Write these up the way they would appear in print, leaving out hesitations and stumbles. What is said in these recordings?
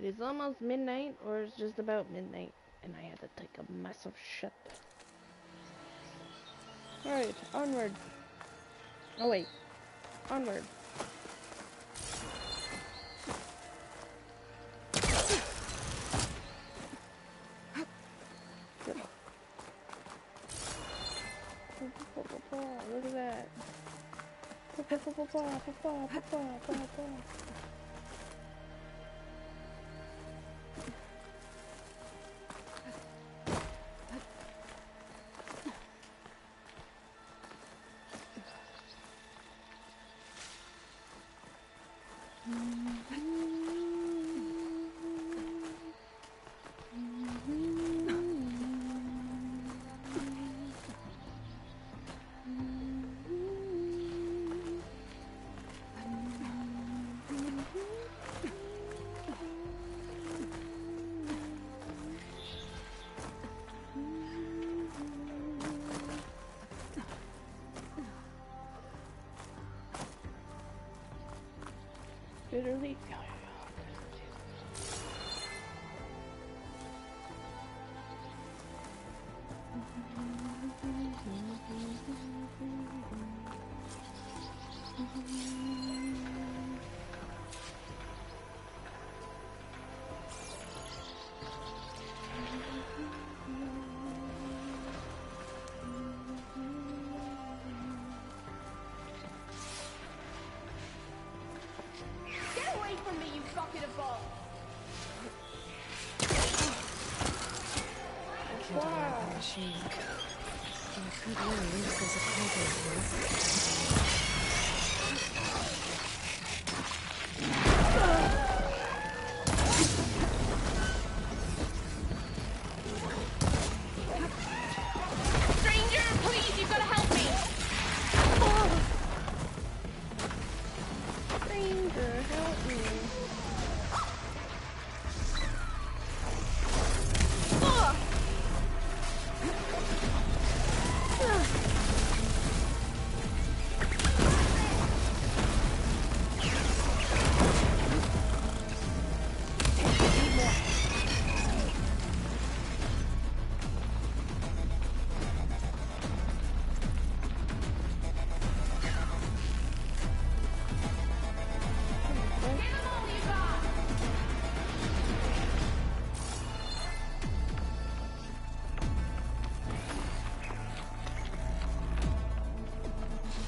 It is almost midnight, or it's just about midnight, and I had to take a massive shit. Alright, onward. Oh wait, onward. Look at that. Literally. Get away from me, you bucket of balls! Can't wow. Machine. I could really use this equipment. Stranger, please, you've got to help me! Stranger, help me.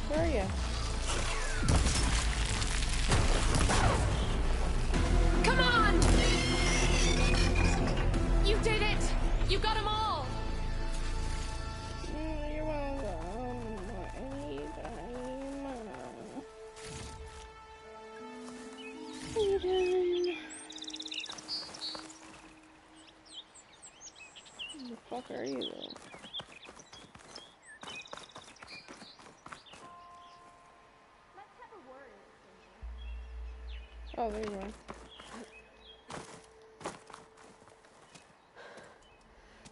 Where are you? Come on! You did it! You got them all! You're welcome. Anytime. Where the fuck are you though? Oh, there you are.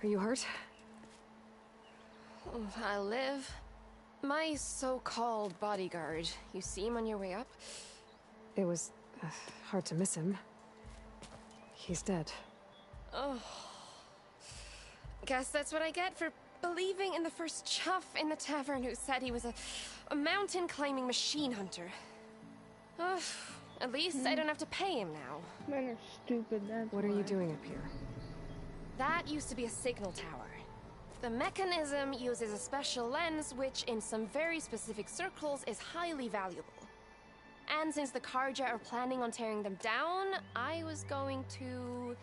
Are you hurt? I'll live. My so-called bodyguard, you see him on your way up? It was hard to miss him. He's dead. Oh. Guess that's what I get for believing in the first chuff in the tavern who said he was a mountain-climbing machine hunter. Ugh. At least I don't have to pay him now. Men are stupid, that's What are you doing up here? That used to be a signal tower. The mechanism uses a special lens which, in some very specific circles, is highly valuable. And since the Carja are planning on tearing them down, I was going to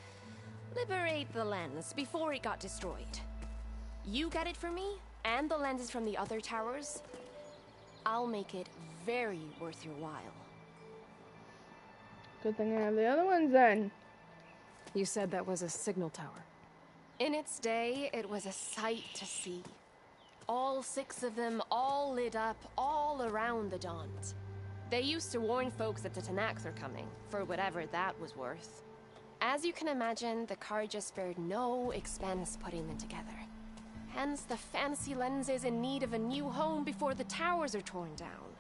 liberate the lens before it got destroyed. You get it for me, and the lenses from the other towers. I'll make it very worth your while. Good thing I have the other ones then. You said that was a signal tower. In its day, it was a sight to see. All 6 of them, all lit up, all around the Dons. They used to warn folks that the Tanax are coming, for whatever that was worth. As you can imagine, the Carja spared no expense putting them together. Hence the fancy lenses in need of a new home before the towers are torn down.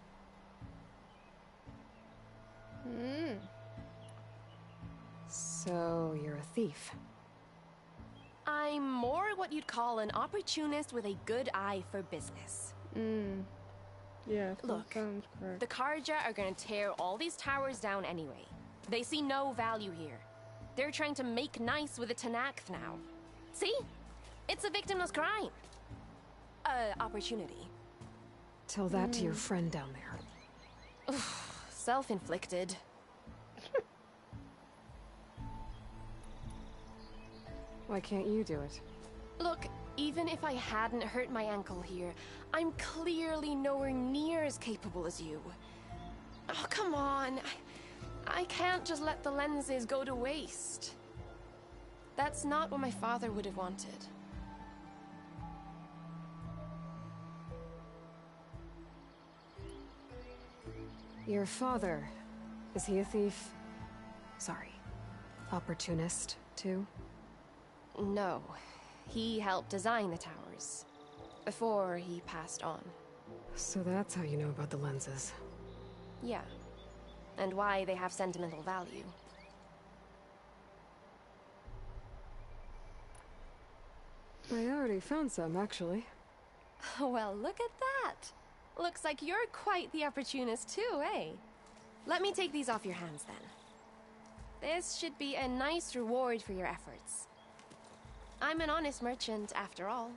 So So, you're a thief. I'm more what you'd call an opportunist with a good eye for business. Yeah, that Look, sounds correct. The Karja are gonna tear all these towers down anyway. They see no value here. They're trying to make nice with the Tenakth now. See? It's a victimless crime. Opportunity. Tell that to your friend down there. Self-inflicted. Why can't you do it? Look, even if I hadn't hurt my ankle here, I'm clearly nowhere near as capable as you. Oh, come on. I can't just let the lenses go to waste. That's not what my father would have wanted. Your father, is he a thief? Sorry, opportunist, too? No. He helped design the towers. Before he passed on. So that's how you know about the lenses. Yeah. And why they have sentimental value. I already found some, actually. Well, look at that. Looks like you're quite the opportunist too, eh? Let me take these off your hands then. This should be a nice reward for your efforts. I'm an honest merchant, after all.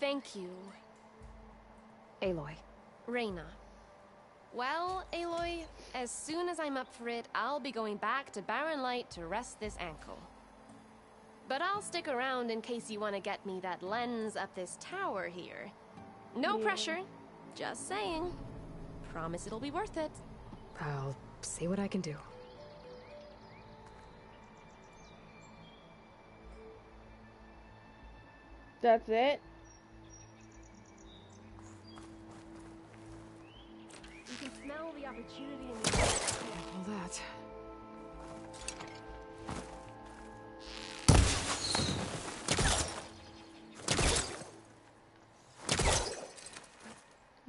Thank you, Aloy. Reyna. Well, Aloy, as soon as I'm up for it, I'll be going back to Barren Light to rest this ankle. But I'll stick around in case you want to get me that lens up this tower here. No pressure, just saying. Promise it'll be worth it. I'll see what I can do. That's it? You can smell the opportunity in the air. All that.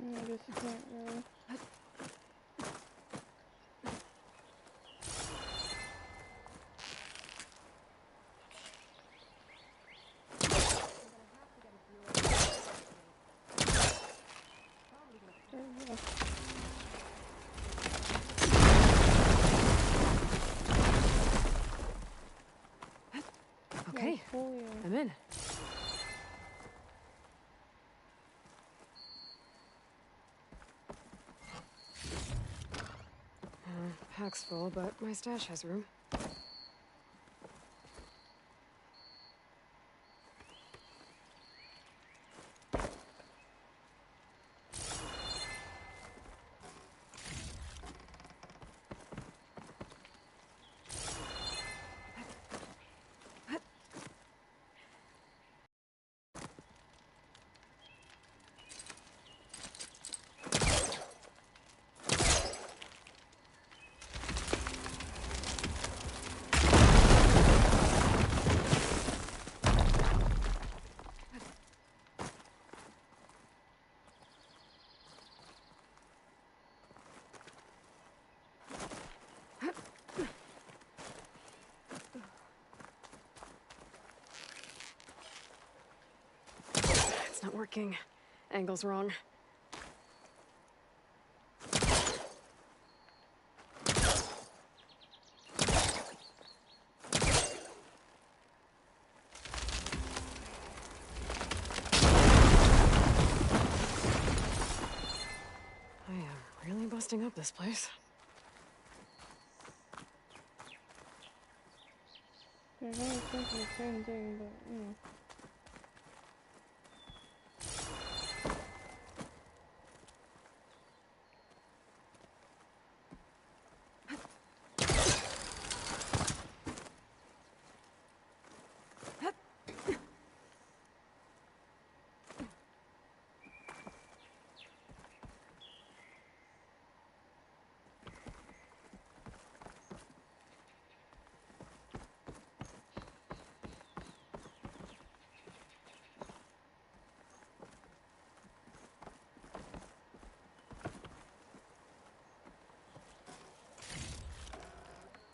I guess you can't really. Okay, I'm in. Pack's full, but my stash has room. It's not working. Angle's wrong. I am really busting up this place. They're very simple, the same thing, but you know.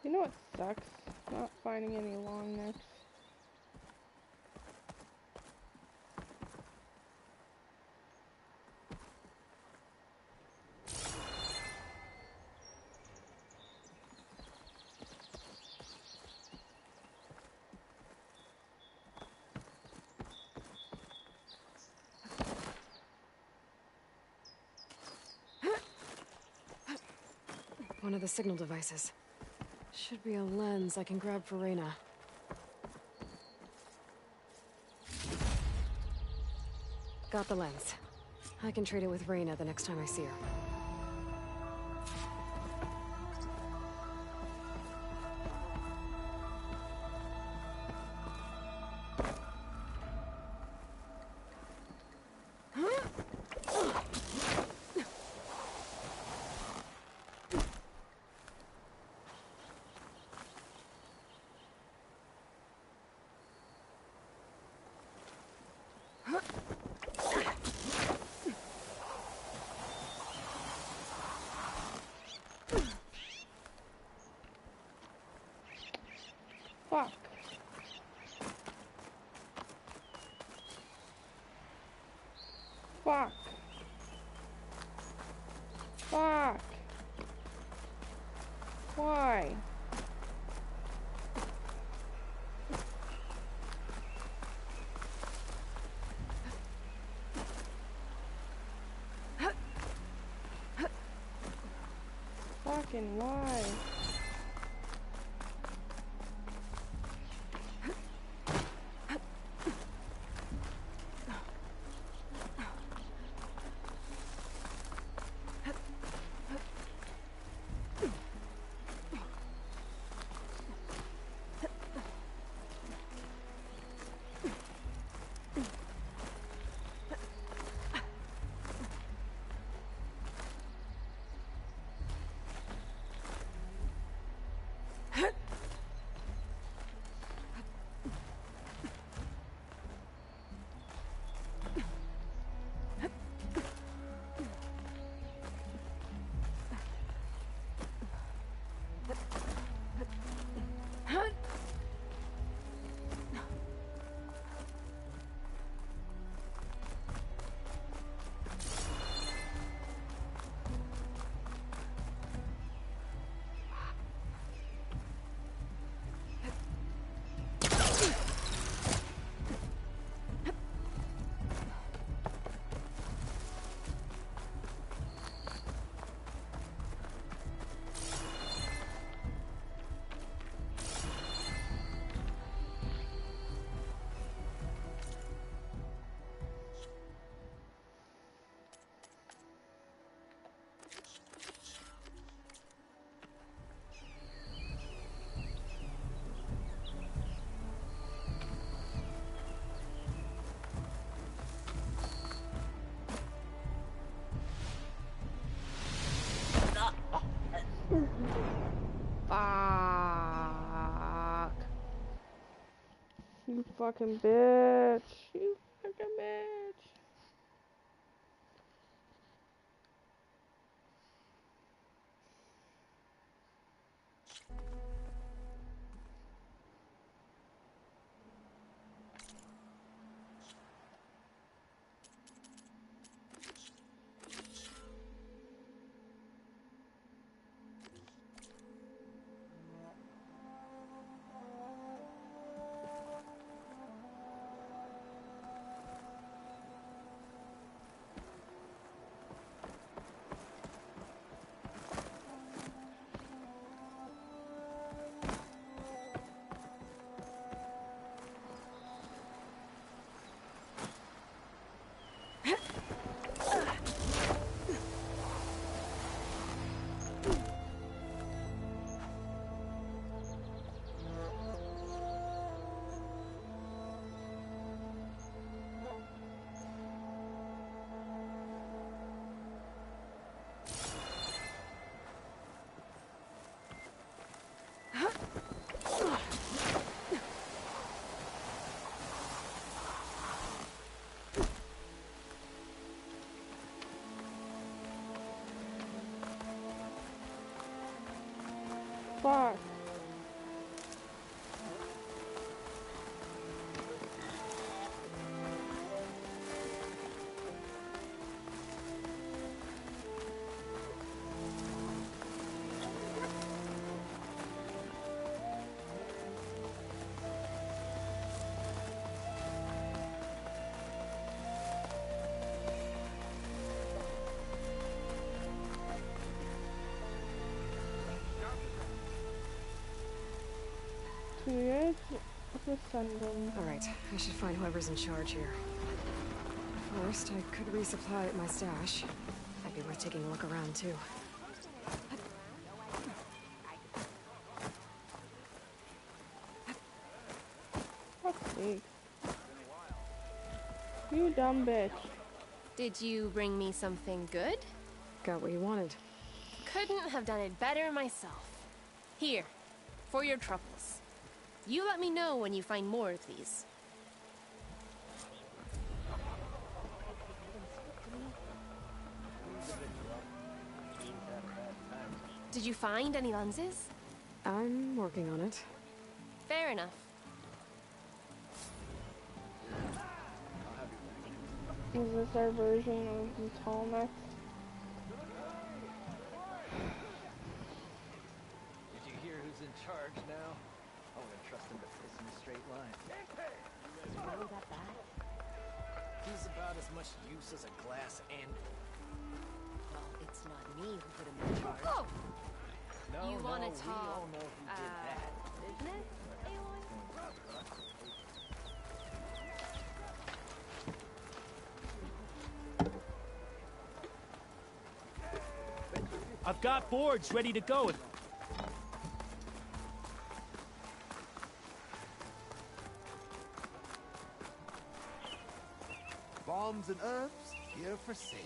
You know what sucks? Not finding any long necks. One of the signal devices. Should be a lens I can grab for Reyna. Got the lens. I can trade it with Reyna the next time I see her. Fuck. Fuck. Fuck. Why? Fucking why? Fuck. You fucking bitch. You fucking bitch. Yes, the sun dome. Alright, I should find whoever's in charge here. First, I could resupply at my stash. Might be worth taking a look around, too. Fuck's sake. You dumb bitch. Did you bring me something good? Got what you wanted. Couldn't have done it better myself. Here, for your troubles. You let me know when you find more of these. Did you find any lenses? I'm working on it. Fair enough. Is this our version of the Tallneck? Did you hear who's in charge now? I wouldn't trust him to piss in a straight line. Is he really that bad? He's about as much use as a glass anvil. Well, it's not me who put him in charge. Oh! No, You wanna we talk, all know who did that. business, Aloy? I've got boards ready to go. Bombs and herbs here for sale.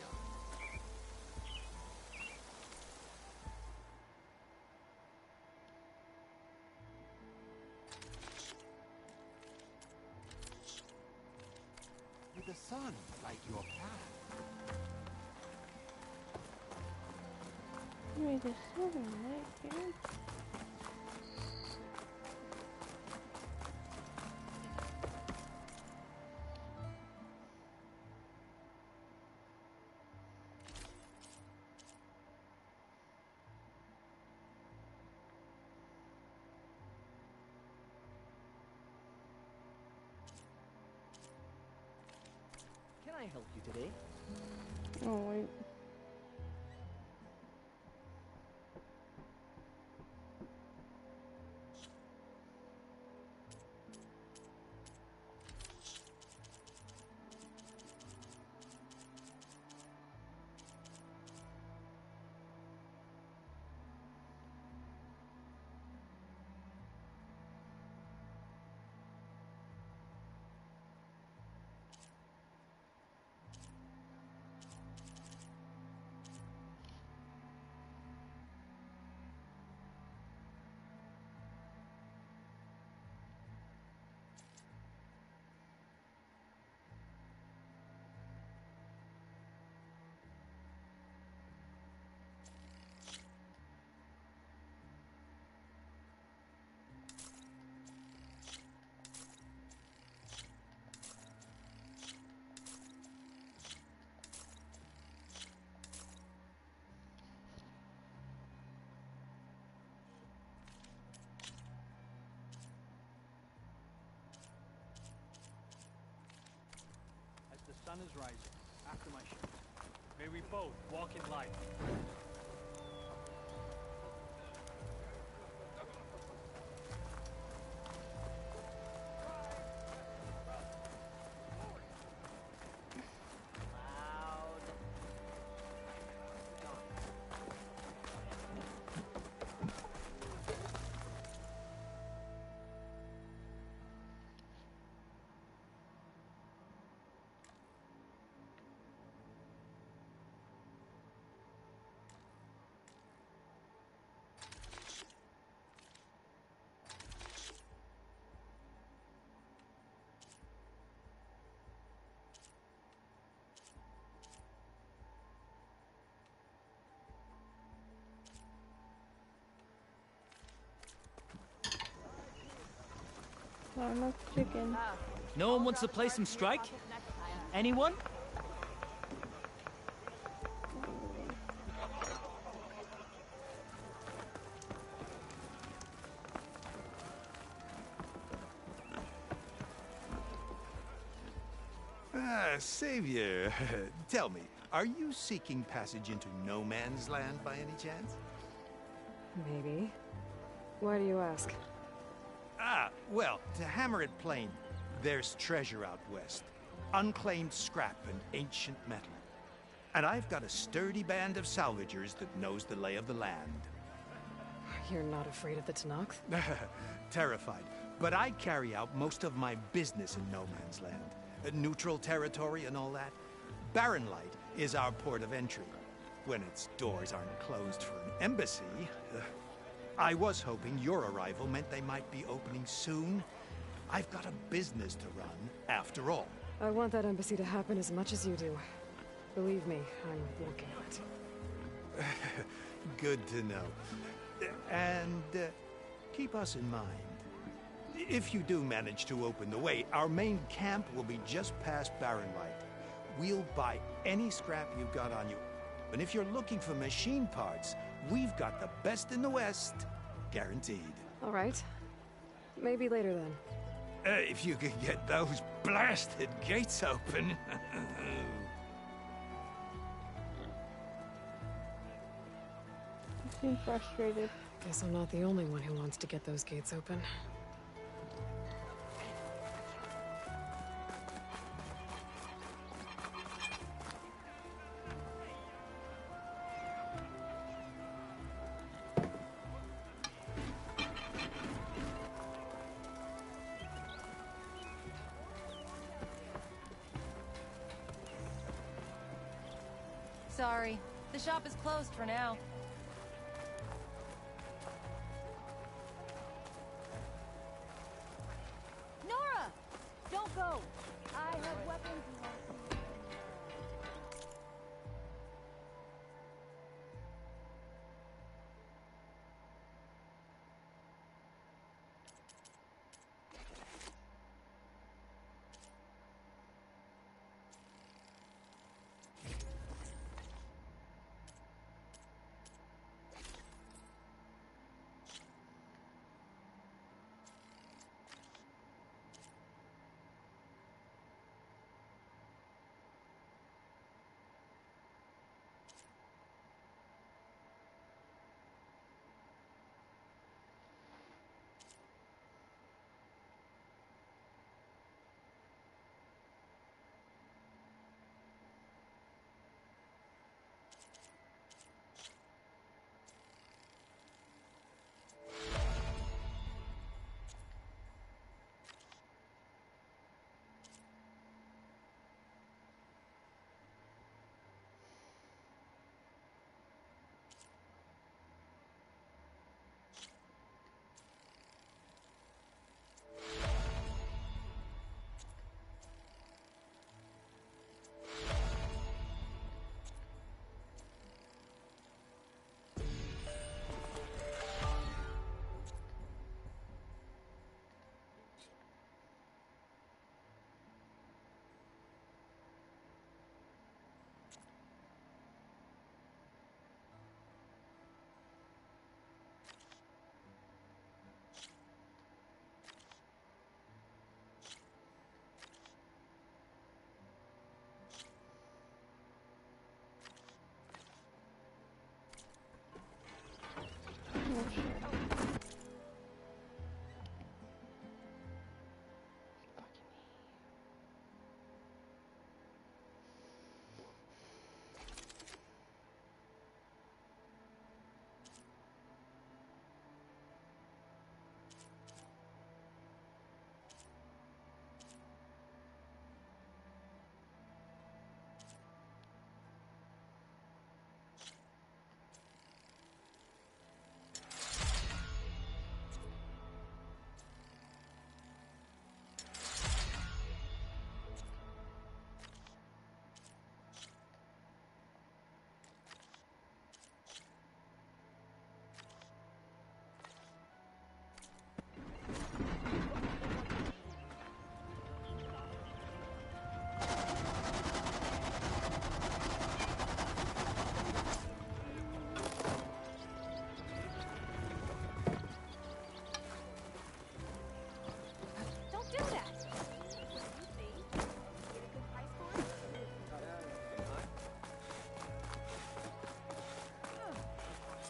May the sun light your path. Wait, the sun right here. Can I help you today? Oh wait. As the sun is rising, after my shift, may we both walk in light. Enough chicken. No one wants to play some strike? Anyone? Savior, tell me, are you seeking passage into no man's land by any chance? Maybe. Why do you ask? Well, to hammer it plain, there's treasure out west. Unclaimed scrap and ancient metal. And I've got a sturdy band of salvagers that knows the lay of the land. You're not afraid of the Tenakth? Terrified. But I carry out most of my business in no man's land. Neutral territory and all that. Barren Light is our port of entry. When its doors aren't closed for an embassy. I was hoping your arrival meant they might be opening soon. I've got a business to run, after all. I want that embassy to happen as much as you do. Believe me, I'm looking at it. Good to know. And keep us in mind. If you do manage to open the way, our main camp will be just past Barren Light. We'll buy any scrap you've got on you. And if you're looking for machine parts, we've got the best in the West. Guaranteed. All right. Maybe later then. If you could get those blasted gates open. You seem frustrated. Guess I'm not the only one who wants to get those gates open. Sorry, the shop is closed for now. Nora! Don't go! I have weapons.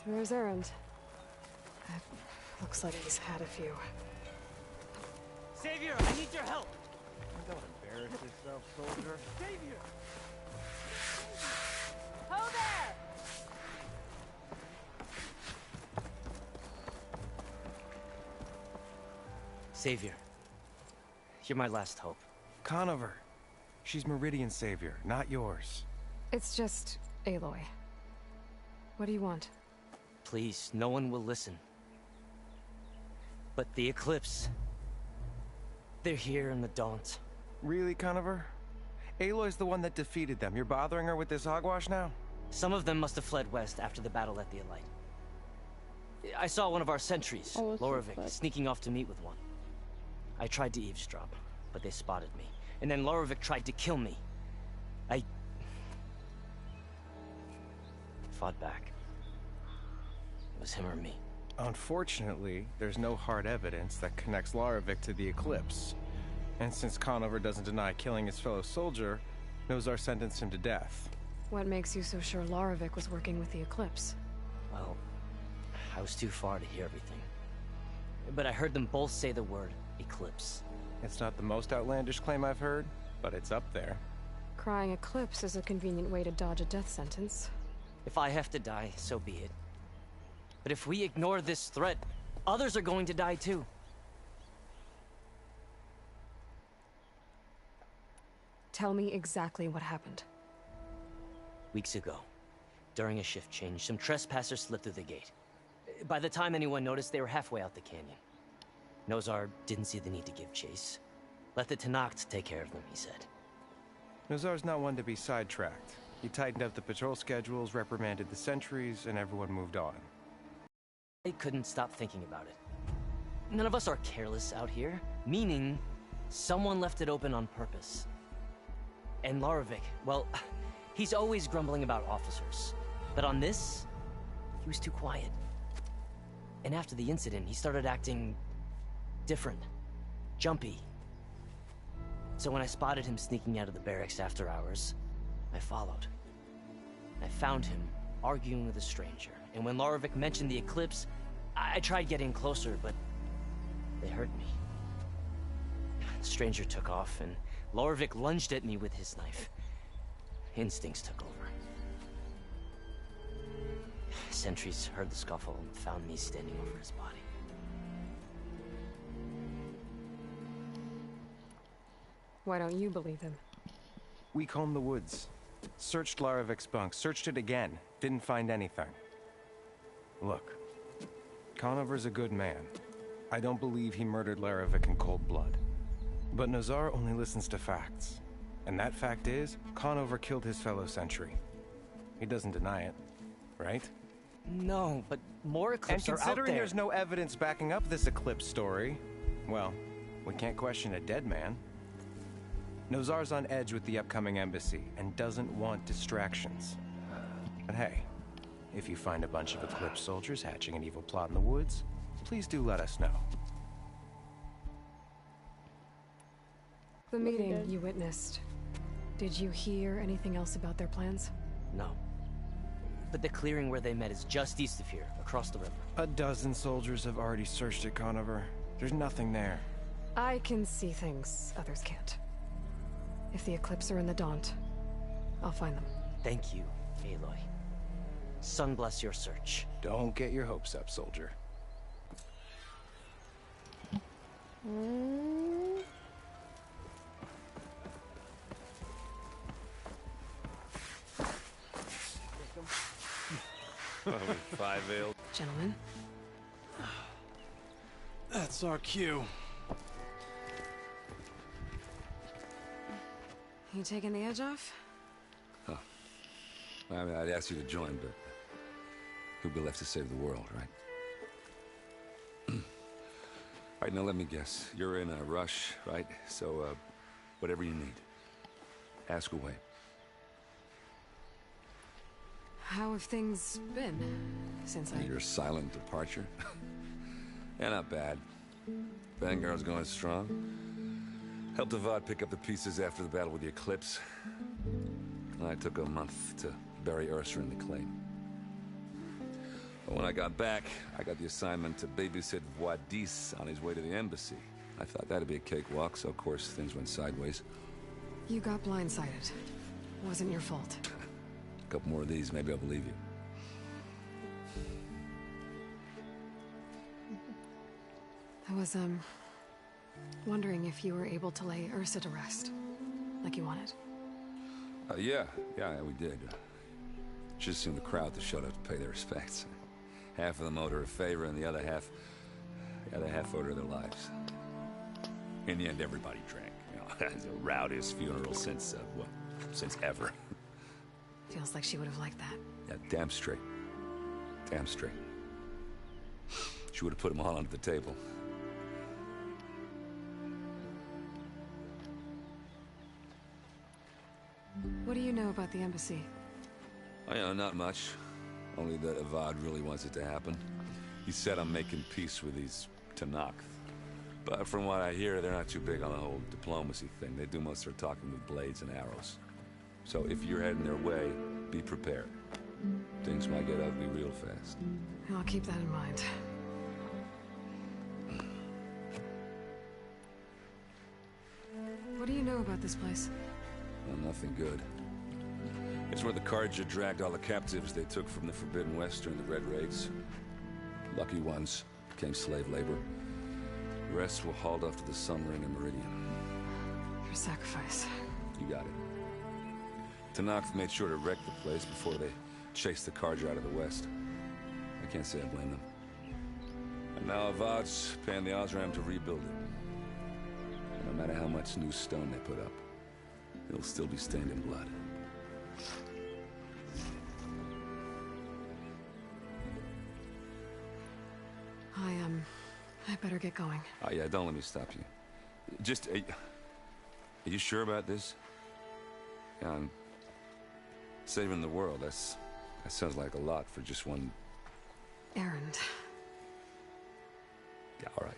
Where's Erend? Looks like he's had a few. Savior, I need your help! Don't embarrass yourself, soldier. Savior! Ho there! Savior, you're my last hope. Conover. She's Meridian's savior, not yours. It's just Aloy. What do you want? Please, no one will listen. But the Eclipse... they're here in the Daunt. Really, Conover? Aloy's the one that defeated them. You're bothering her with this hogwash now? Some of them must have fled west after the battle at the Elite. I saw one of our sentries, Oh, it's Loravik, so sneaking off to meet with one. I tried to eavesdrop, but they spotted me. And then Loravik tried to kill me. I... fought back. It was him or me. Unfortunately, there's no hard evidence that connects Loravik to the Eclipse. And since Conover doesn't deny killing his fellow soldier, Nozar sentenced him to death. What makes you so sure Loravik was working with the Eclipse? Well, I was too far to hear everything. But I heard them both say the word Eclipse. It's not the most outlandish claim I've heard, but it's up there. Crying Eclipse is a convenient way to dodge a death sentence. If I have to die, so be it. But if we ignore this threat, others are going to die too. Tell me exactly what happened. Weeks ago, during a shift change, some trespassers slipped through the gate. By the time anyone noticed, they were halfway out the canyon. Nozar didn't see the need to give chase. Let the Tenakth take care of them, he said. Nozar's not one to be sidetracked. He tightened up the patrol schedules, reprimanded the sentries, and everyone moved on. I couldn't stop thinking about it. None of us are careless out here, meaning someone left it open on purpose. And Loravik, well, he's always grumbling about officers. But on this, he was too quiet. And after the incident, he started acting different, jumpy. So when I spotted him sneaking out of the barracks after hours, I followed. I found him arguing with a stranger. And when Loravik mentioned the Eclipse, I tried getting closer, but they heard me. The stranger took off, and Loravik lunged at me with his knife. Instincts took over. Sentries heard the scuffle and found me standing over his body. Why don't you believe him? We combed the woods. Searched Laravik's bunk, searched it again. Didn't find anything. Look, Conover's a good man. I don't believe he murdered Laravik in cold blood. But Nozar only listens to facts. And that fact is, Conover killed his fellow sentry. He doesn't deny it, right? No, but more Eclipse And are out considering there. there's no evidence backing up this Eclipse story, well, we can't question a dead man. Nozar's on edge with the upcoming embassy and doesn't want distractions. But hey, if you find a bunch of Eclipse soldiers hatching an evil plot in the woods, please do let us know. The meeting you witnessed. Did you hear anything else about their plans? No. But the clearing where they met is just east of here, across the river. A dozen soldiers have already searched it, Conover. There's nothing there. I can see things others can't. If the Eclipse are in the Daunt, I'll find them. Thank you, Aloy. Sun bless your search. Don't get your hopes up, soldier. Five ale. Gentlemen, That's our cue. you taking the edge off? I mean, I'd ask you to join, but who'd be left to save the world, right? All right, now let me guess. You're in a rush, right? So, whatever you need, ask away. How have things been since I... Your silent departure? Yeah, not bad. Vanguard's going strong. Helped Avad pick up the pieces after the battle with the Eclipse. I took a month to bury Ursa in the claim. But when I got back, I got the assignment to babysit Wadis on his way to the embassy. I thought that'd be a cakewalk, so of course things went sideways. You got blindsided. Wasn't your fault. A couple more of these, maybe I'll believe you. I was, wondering if you were able to lay Ursa to rest, like you wanted. Yeah, we did. Just seemed the crowd to shut up to pay their respects. Half of them owed her a favor, and the other half owed her their lives. In the end, everybody drank. You know, the rowdiest funeral since ever. Feels like she would have liked that. Yeah, damn straight. Damn straight. She would have put them all under the table. What do you know about the embassy? Oh, yeah, not much. Only that Avad really wants it to happen. He said I'm making peace with these Tenakth. But from what I hear, they're not too big on the whole diplomacy thing. They do most of their talking with blades and arrows. So if you're heading their way, be prepared. Things might get ugly real fast. I'll keep that in mind. What do you know about this place? Well, nothing good. It's where the Carja dragged all the captives they took from the Forbidden West during the Red Raids. Lucky ones became slave labor. The rest were hauled off to the Sun Ring and Meridian. For sacrifice. You got it. Tenakth made sure to wreck the place before they chased the Carja out of the West. I can't say I blame them. And now Avad's paying the Osram to rebuild it. And no matter how much new stone they put up, it'll still be stained in blood. I better get going. Oh, yeah, don't let me stop you. Just, are you sure about this? Yeah, I'm saving the world. That sounds like a lot for just one... errand. Yeah, all right.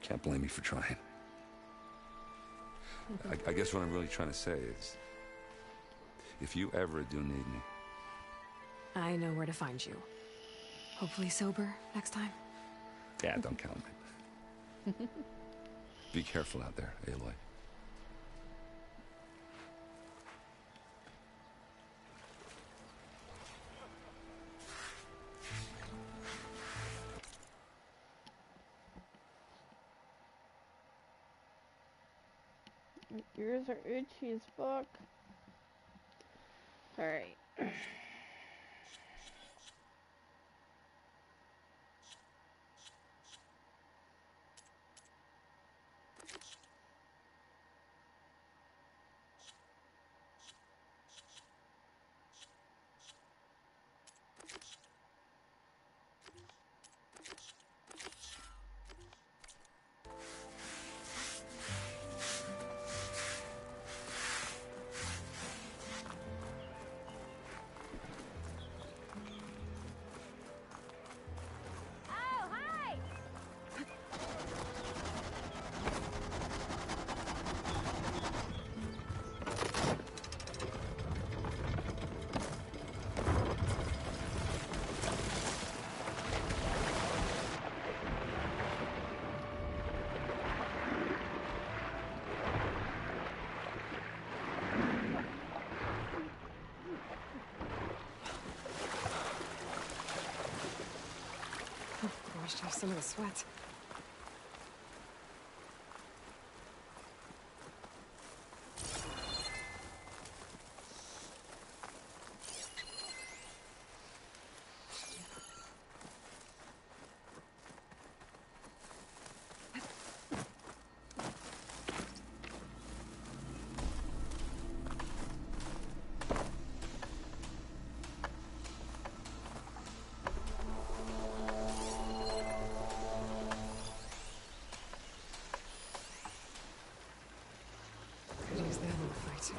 Can't blame me for trying. I guess what I'm really trying to say is, if you ever do need me... I know where to find you. Hopefully sober next time. Yeah, don't count on it. Be careful out there, Aloy. My ears are itchy as fuck. Alright. Washed off some of the sweat. Could use that in the fight.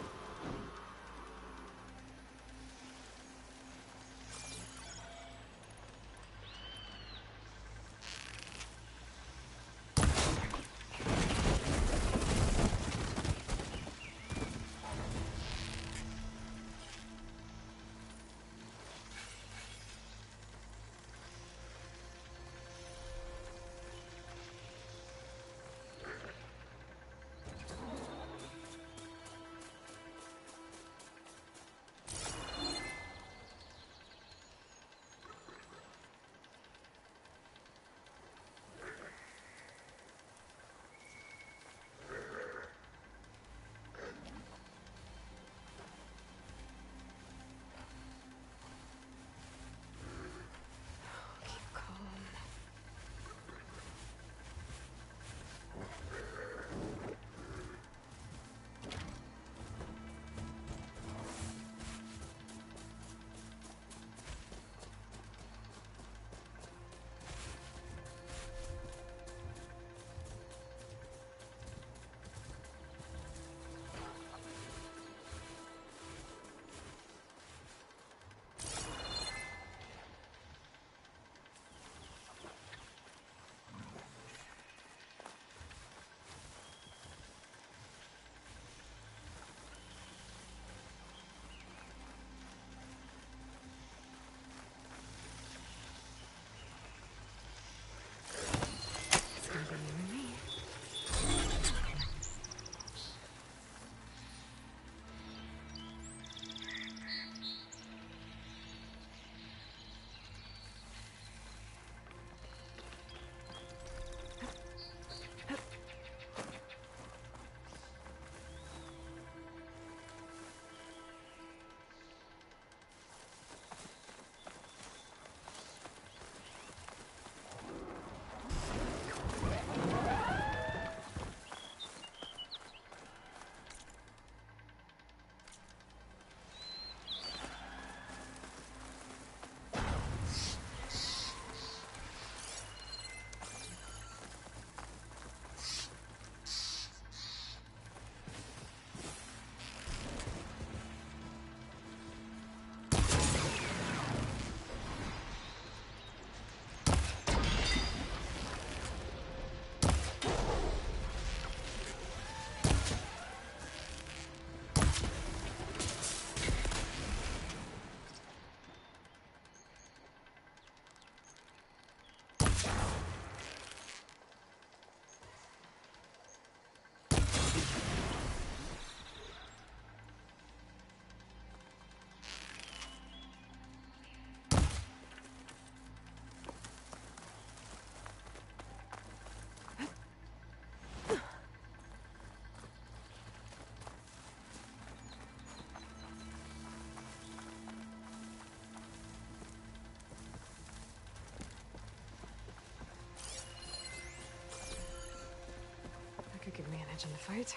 take advantage in the fight.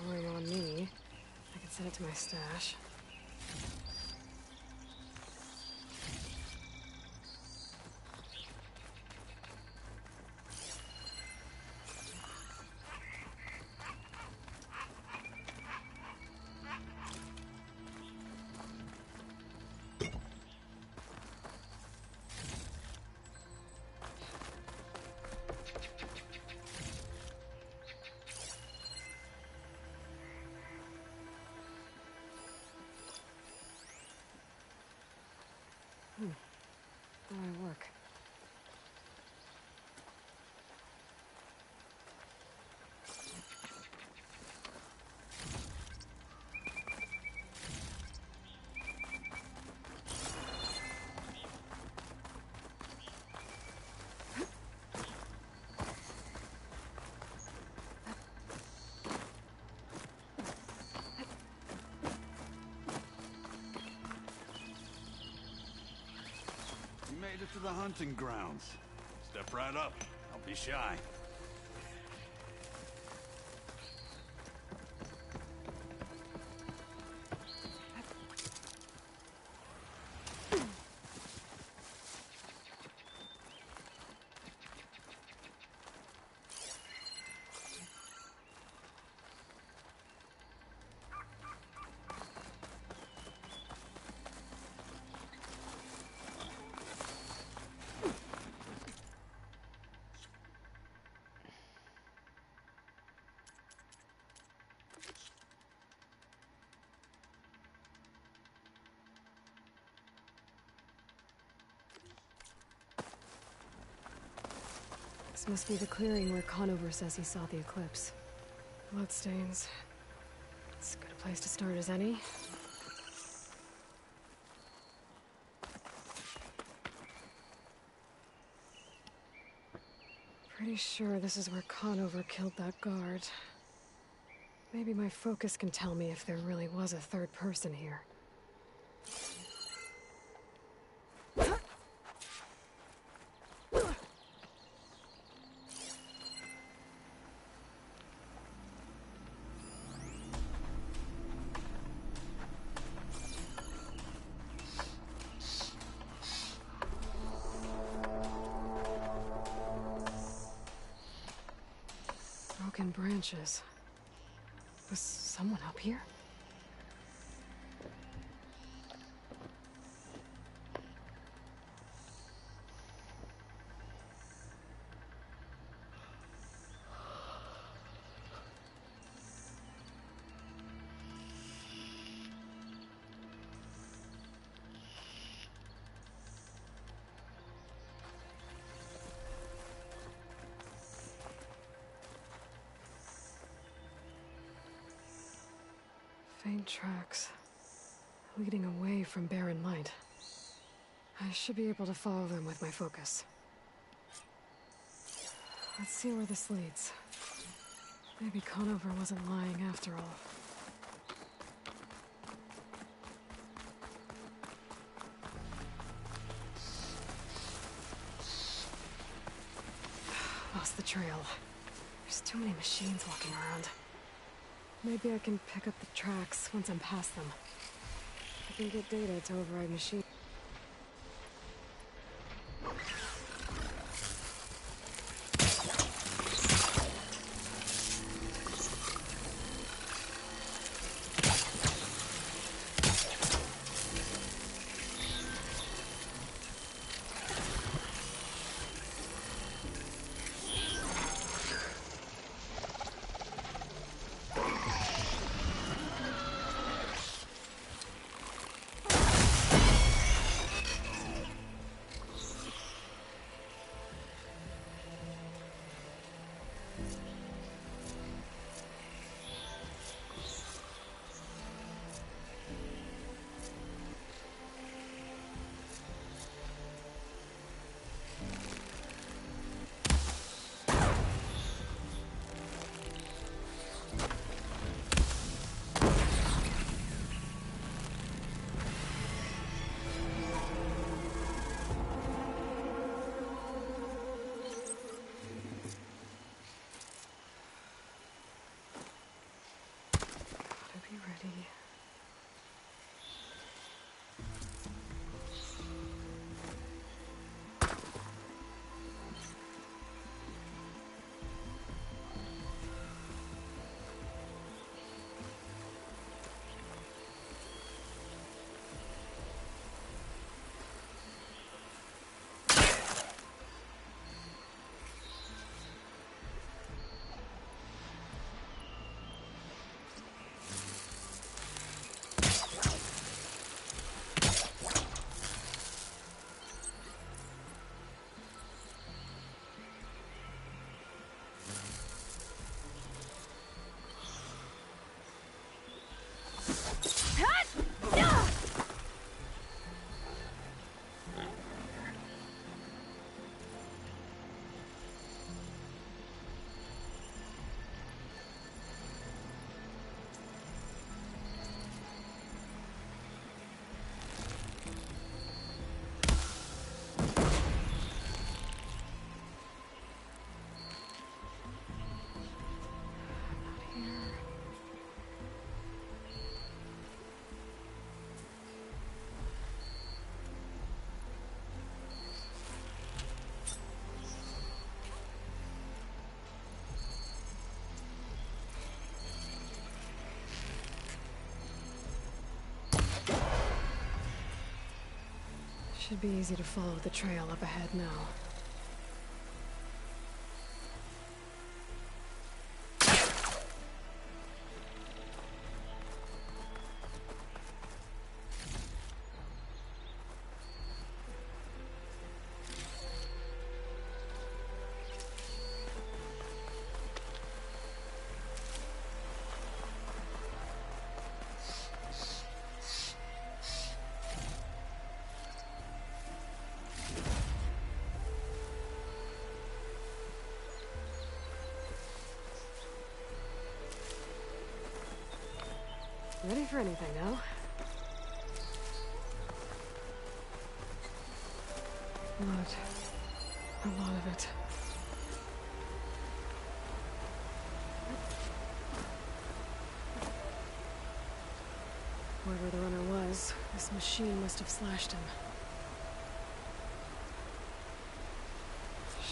Going on me. I can send it to my stash. How do I work? You made it to the hunting grounds. Step right up. Don't be shy. This must be the clearing where Conover says he saw the eclipse. Bloodstains. It's as good a place to start as any. Pretty sure this is where Conover killed that guard. Maybe my focus can tell me if there really was a third person here. Broken branches. Was someone up here? Faint tracks, leading away from Barren Light. I should be able to follow them with my focus. Let's see where this leads. Maybe Conover wasn't lying after all. Lost the trail. There's too many machines walking around. Maybe I can pick up the tracks once I'm past them. I can get data to override machines. Ready. Should be easy to follow the trail up ahead now. Ready for anything now. Blood. A lot of it. Whoever the runner was, this machine must have slashed him.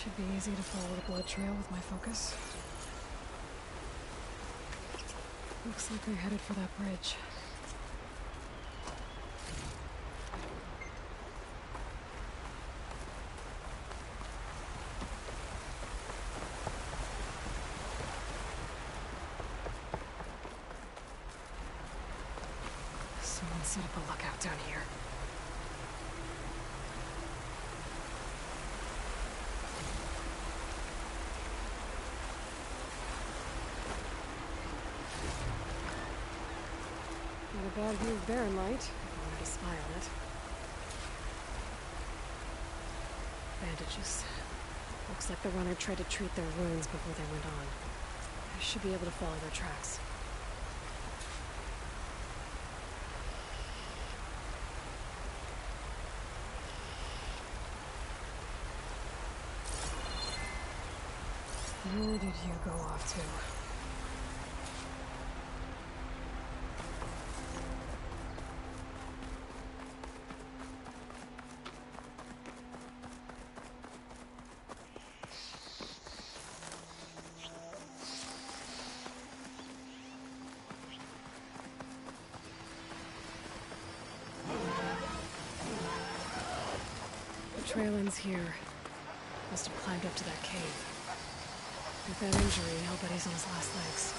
Should be easy to follow the blood trail with my focus. Looks like they're headed for that bridge. Someone set up a lookout down here. Not a bad view of Barren Light, if I wanted to spy on it. Bandages. Looks like the runner tried to treat their wounds before they went on. I should be able to follow their tracks. Where did you go off to? The trail ends here. Must have climbed up to that cave. With that injury, I'll bet he's on his last legs.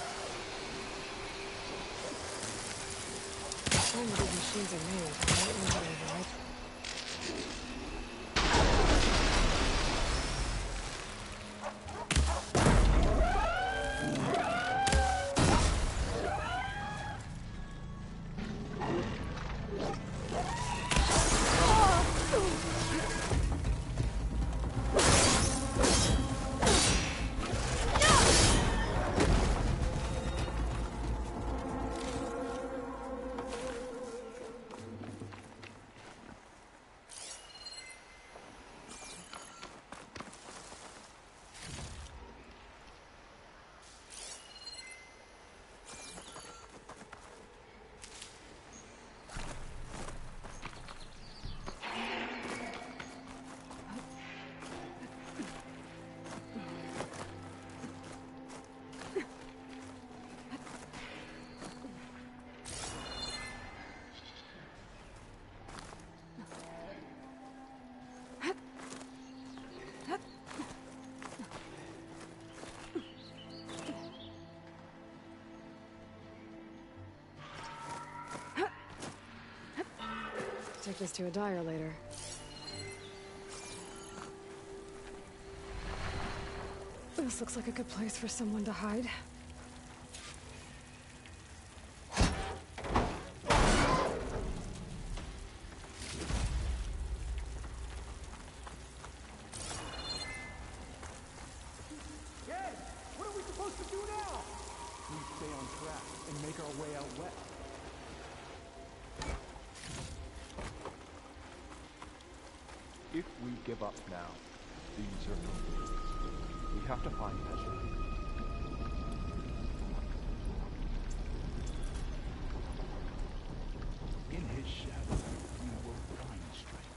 Some of these machines are made, but I don't know how they arrive. Take this to a dyer later. This looks like a good place for someone to hide. What are we supposed to do now? We stay on track and make our way out west. If we give up now, these are complete. We have to find Ezra. In his shadow, we will find strength.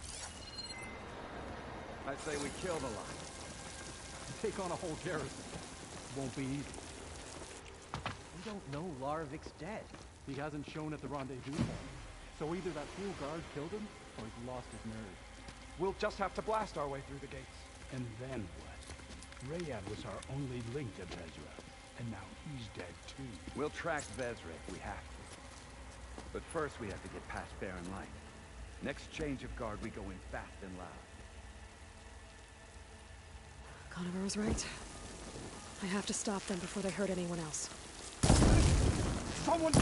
I say we kill the lot. Take on a whole garrison. Won't be easy. We don't know Larovic's dead. He hasn't shown at the rendezvous point. So either that fool guard killed him, or he's lost his nerve. We'll just have to blast our way through the gates. And then what? Rayad was our only link to Vezra, and now he's dead too. We'll track Vezra if we have to. But first we have to get past Barren Light. Next change of guard, we go in fast and loud. Conover was right. I have to stop them before they hurt anyone else. Someone...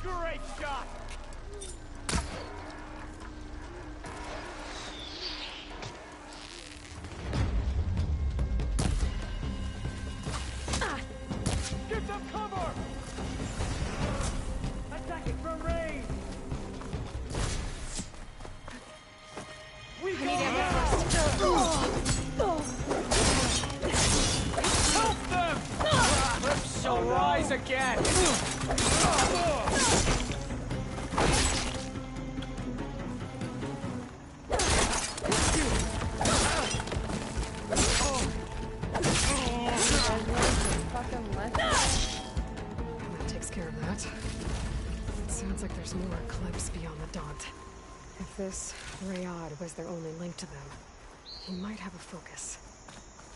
Great shot! Get some cover! Attacking from range! We go now! Help them! Lips shall rise again! That takes care of that. It sounds like there's more Eclipse beyond the Daunt. If this Rayad was their only link to them, he might have a focus.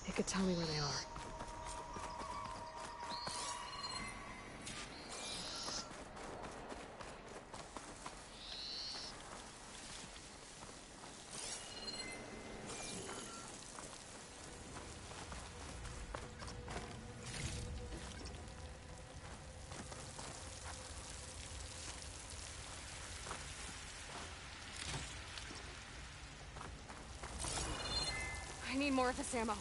He could tell me where they are. I need more of this ammo.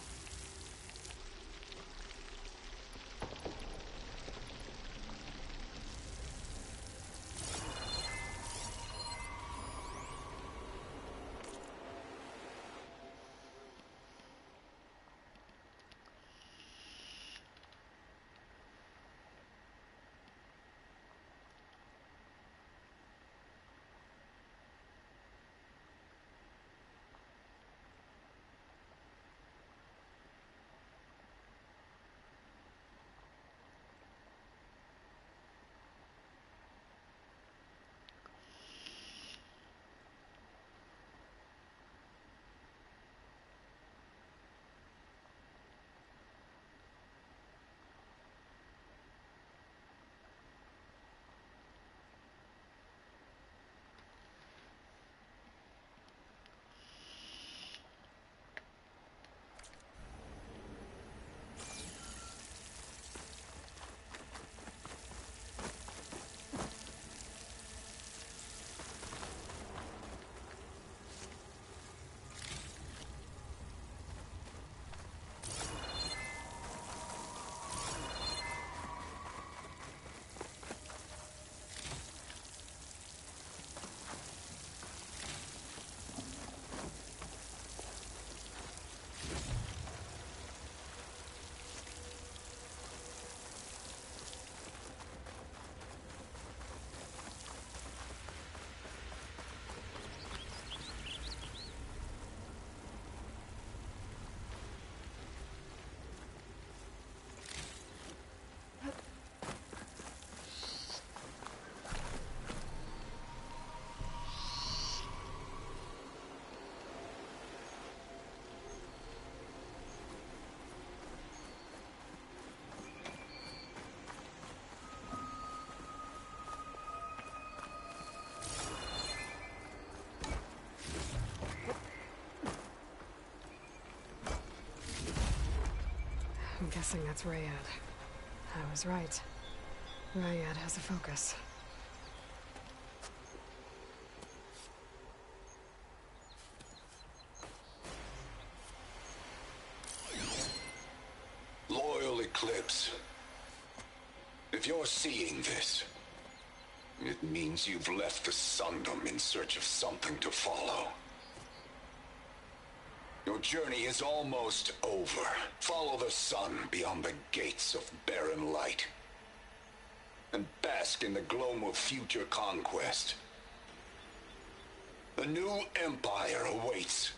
I'm guessing that's Rayad. I was right. Rayad has a focus. Loyal Eclipse. If you're seeing this, it means you've left the Sundom in search of something to follow. Your journey is almost over. Follow the sun beyond the gates of barren light. And bask in the gloam of future conquest. The new empire awaits.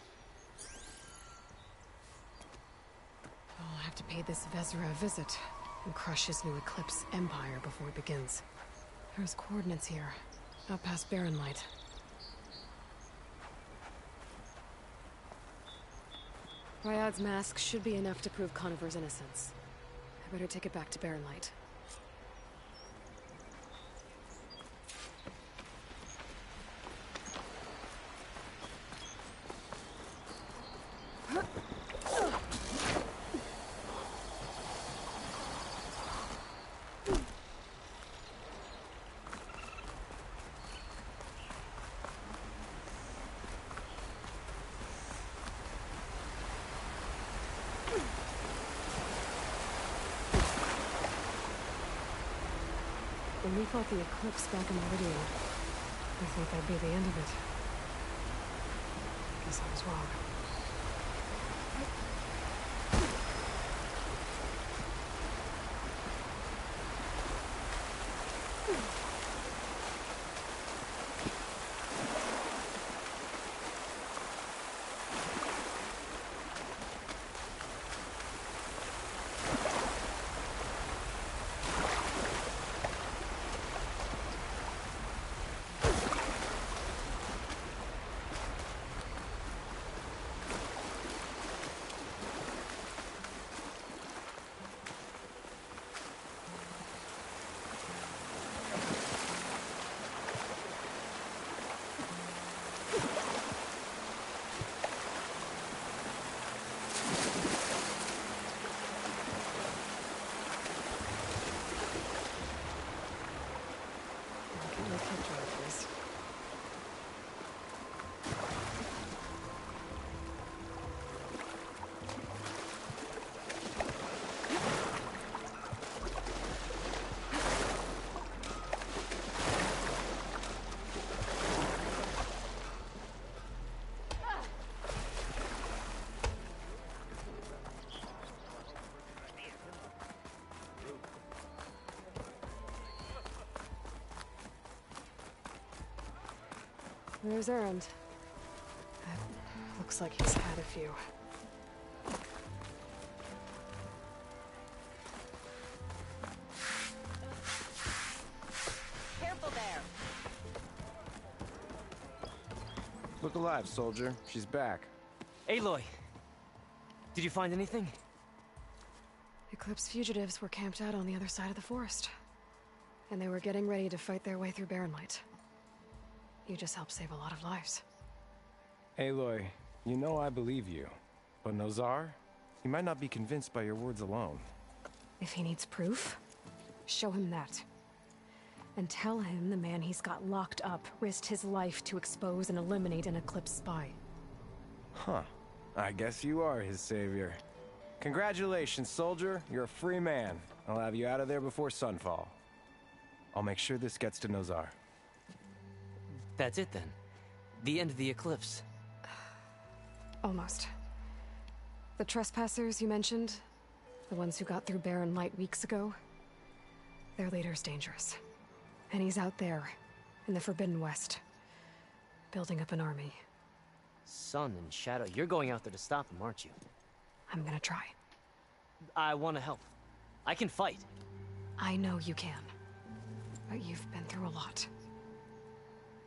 I'll have to pay this Vezra a visit and crush his new Eclipse empire before it begins. There's coordinates here, up past Barren Light. Ryad's mask should be enough to prove Conover's innocence. I better take it back to Barren Light. When we fought the Eclipse back in Meridian, I thought that'd be the end of it. Guess I was wrong. There's Erend. Looks like he's had a few. Careful there! Look alive, soldier. She's back. Aloy! Did you find anything? Eclipse fugitives were camped out on the other side of the forest. And they were getting ready to fight their way through Barren Light. You just helped save a lot of lives. Aloy, you know I believe you. But Nozar? He might not be convinced by your words alone. If he needs proof, show him that. And tell him the man he's got locked up risked his life to expose and eliminate an Eclipse spy. Huh. I guess you are his savior. Congratulations, soldier. You're a free man. I'll have you out of there before sunfall. I'll make sure this gets to Nozar. That's it then. The end of the Eclipse. Almost. The trespassers you mentioned, the ones who got through Barren Light weeks ago, their leader's dangerous. And he's out there, in the Forbidden West, building up an army. Sun and Shadow, you're going out there to stop him, aren't you? I'm gonna try. I want to help. I can fight. I know you can. But you've been through a lot.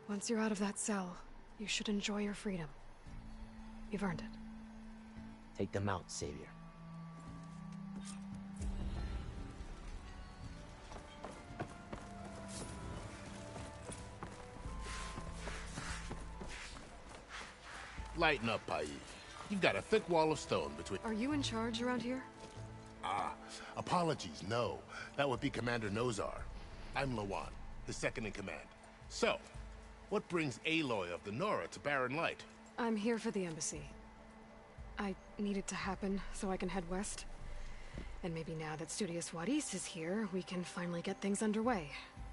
Once you're out of that cell, you should enjoy your freedom. You've earned it. Take them out, Savior. Lighten up, Pai. You've got a thick wall of stone between... Are you in charge around here? Ah, apologies, no. That would be Commander Nozar. I'm Lawan, his second in command. So, what brings Aloy of the Nora to Barren Light? I'm here for the embassy. I need it to happen so I can head west. And maybe now that Studious Wadis is here, we can finally get things underway.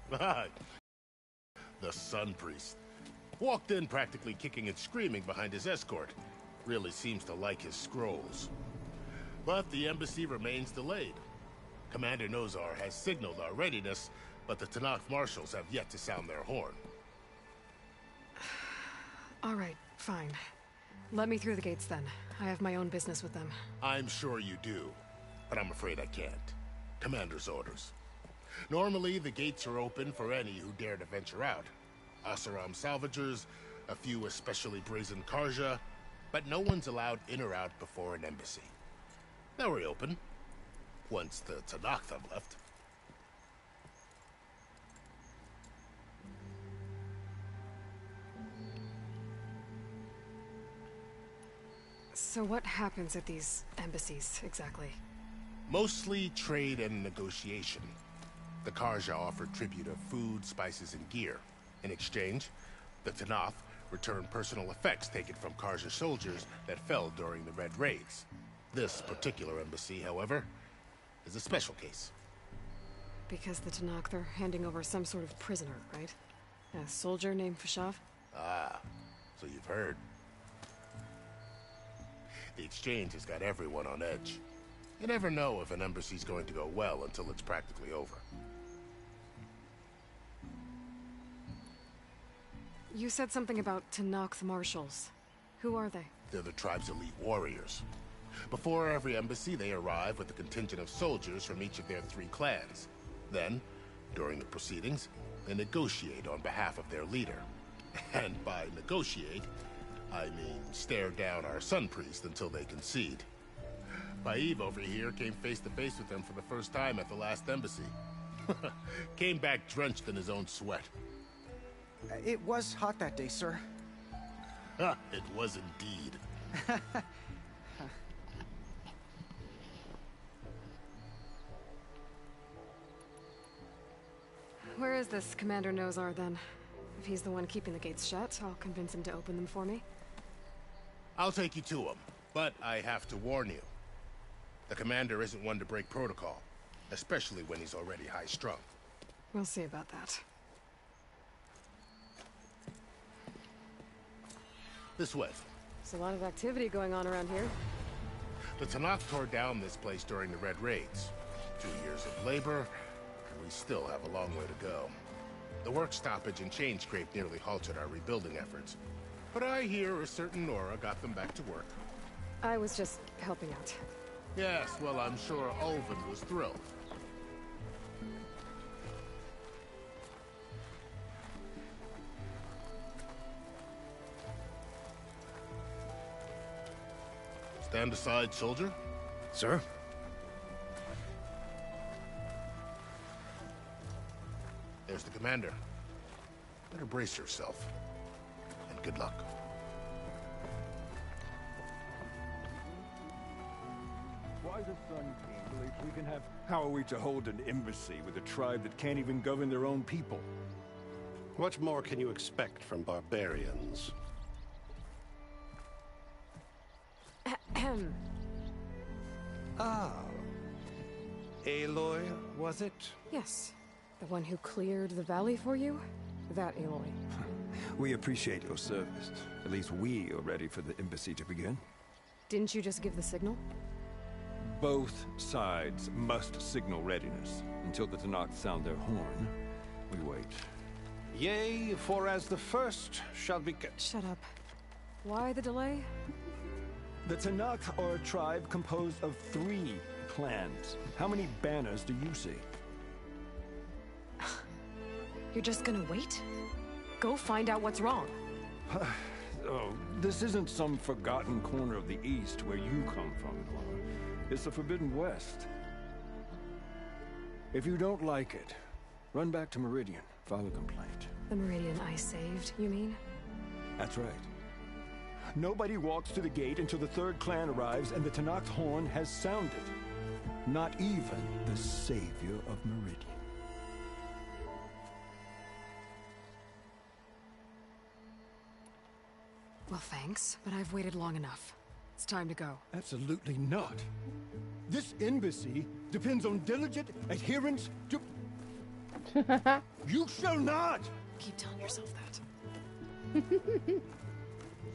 The Sun Priest. Walked in practically kicking and screaming behind his escort. Really seems to like his scrolls. But the embassy remains delayed. Commander Nozar has signaled our readiness, but the Tenakth marshals have yet to sound their horn. All right, fine. Let me through the gates then. I have my own business with them. I'm sure you do, but I'm afraid I can't. Commander's orders. Normally, the gates are open for any who dare to venture out. Asaram salvagers, a few especially brazen Karja, but no one's allowed in or out before an embassy. They'll reopen once the Tenakth have left. So what happens at these embassies, exactly? Mostly trade and negotiation. The Karja offer tribute of food, spices, and gear. In exchange, the Tenakth return personal effects taken from Karja soldiers that fell during the Red Raids. This particular embassy, however, is a special case. Because the Tenakth are handing over some sort of prisoner, right? A soldier named Fashav? Ah, so you've heard. The exchange has got everyone on edge. You never know if an embassy's going to go well until it's practically over. You said something about Tenakth marshals. Who are they? They're the tribe's elite warriors. Before every embassy, they arrive with a contingent of soldiers from each of their 3 clans. Then, during the proceedings, they negotiate on behalf of their leader. And by negotiate, I mean stare down our Sun Priest until they concede. Baib over here came face to face with them for the first time at the last embassy. Came back drenched in his own sweat. It was hot that day, sir. It was indeed. Where is this Commander Nozar, then? If he's the one keeping the gates shut, I'll convince him to open them for me. I'll take you to him, but I have to warn you. The commander isn't one to break protocol, especially when he's already high-strung. We'll see about that. This way. There's a lot of activity going on around here. The Tenakth tore down this place during the Red Raids. 2 years of labor, and we still have a long way to go. The work stoppage and chain scrape nearly halted our rebuilding efforts. But I hear a certain Nora got them back to work. I was just helping out. Yes, well, I'm sure Ulvin was thrilled. Stand aside, soldier. Sir? There's the commander. Better brace yourself. And good luck. Why the Sun King believes we can have... How are we to hold an embassy with a tribe that can't even govern their own people? What more can you expect from barbarians? Ah. Aloy, was it? Yes. The one who cleared the valley for you? That Aloy. We appreciate your service. At least we are ready for the embassy to begin. Didn't you just give the signal? Both sides must signal readiness. Until the Tenakth sound their horn, we wait. Yea, for as the first shall be... Shut up. Why the delay? The Tenakth are a tribe composed of 3 clans. How many banners do you see? You're just gonna wait? Go find out what's wrong. Oh, this isn't some forgotten corner of the East where you come from, Nora. It's the Forbidden West. If you don't like it, run back to Meridian, file a complaint. The Meridian I saved, you mean? That's right. Nobody walks to the gate until the 3rd clan arrives and the Tenakth horn has sounded. Not even the savior of Meridian. Well, thanks, but I've waited long enough. It's time to go. Absolutely not. This embassy depends on diligent adherence to... You shall not! Keep telling yourself that.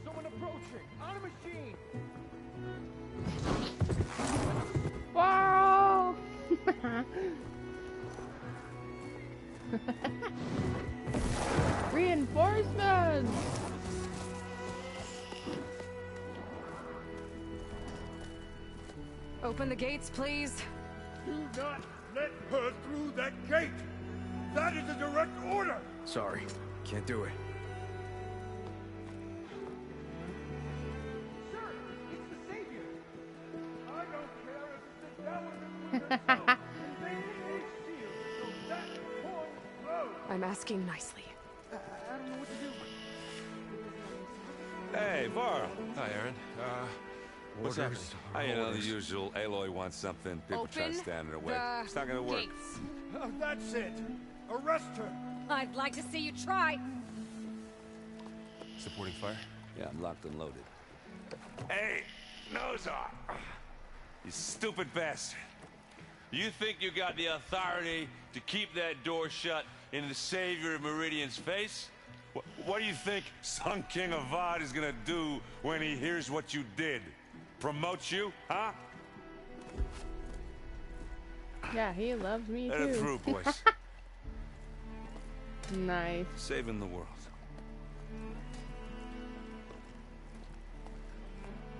Someone approaching! On a machine! Whoa! Reinforcements! Open the gates, please. Do not let her through that gate! That is a direct order! Sorry, can't do it. I'm asking nicely. I don't know what to do. Hey, Varl. Hi, Aaron. What's happening? You know, the usual. Aloy wants something. People try to stand in her way. It's not gonna work. Gates. Oh, that's it! Arrest her! I'd like to see you try. Supporting fire? Yeah, I'm locked and loaded. Hey, Nozar! You stupid bastard. You think you got the authority to keep that door shut in the Savior of Meridian's face? What do you think Sun King Avad is gonna do when he hears what you did? Promote you, huh? Yeah, he loves me Let too. it through, boys. Nice. Saving the world.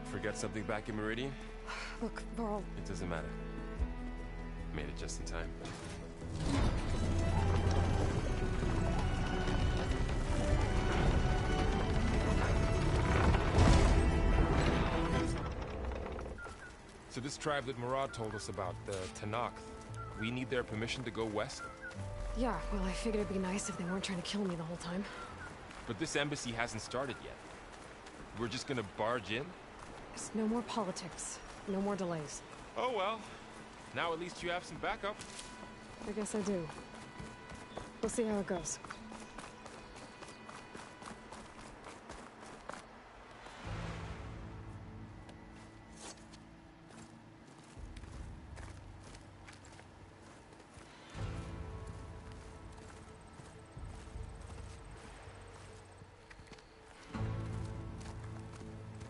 Forget something back in Meridian? Look, Varl. It doesn't matter. Made it just in time. So this tribe that Murad told us about, the Tenakth, we need their permission to go west? Yeah, well, I figured it'd be nice if they weren't trying to kill me the whole time. But this embassy hasn't started yet. We're just gonna barge in? There's no more politics. No more delays. Oh well. Now at least you have some backup. I guess I do. We'll see how it goes.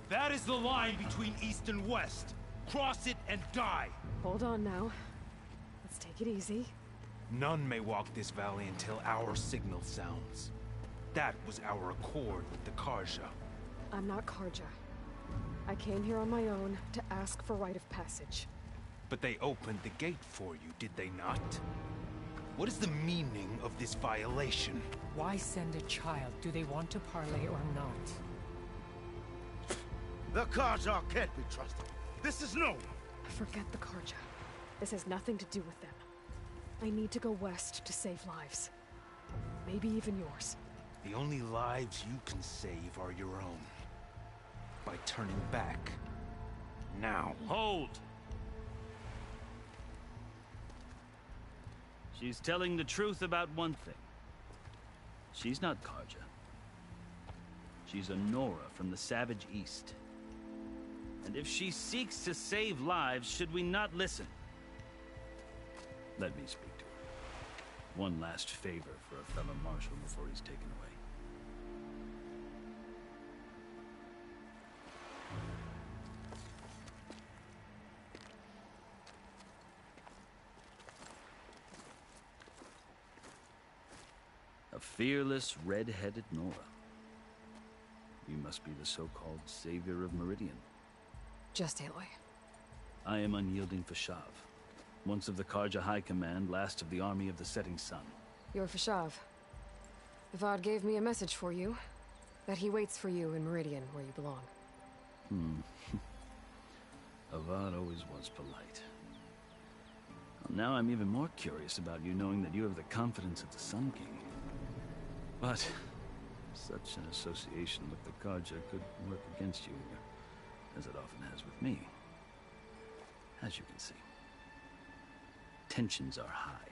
That is the line between East and West. Cross it and die. Hold on now. Let's take it easy. None may walk this valley until our signal sounds. That was our accord with the Karja. I'm not Karja. I came here on my own to ask for rite of passage. But they opened the gate for you, did they not? What is the meaning of this violation? Why send a child? Do they want to parley or not? The Karja can't be trusted. This is known. Forget the Karja. This has nothing to do with them. I need to go west to save lives. Maybe even yours. The only lives you can save are your own. By turning back. Now. Hold! She's telling the truth about one thing. She's not Karja. She's a Nora from the Savage East. And if she seeks to save lives, should we not listen? Let me speak to her. One last favor for a fellow marshal before he's taken away. A fearless, red-headed Nora. You must be the so-called Savior of Meridian. Just Aloy. I am Unyielding Fashav, once of the Karja High Command, last of the Army of the Setting Sun. You're Fashav. Avad gave me a message for you. That he waits for you in Meridian, where you belong. Avad always was polite. Well, now I'm even more curious about you knowing that you have the confidence of the Sun King. But such an association with the Karja could work against you, as it often has with me. As you can see, tensions are high.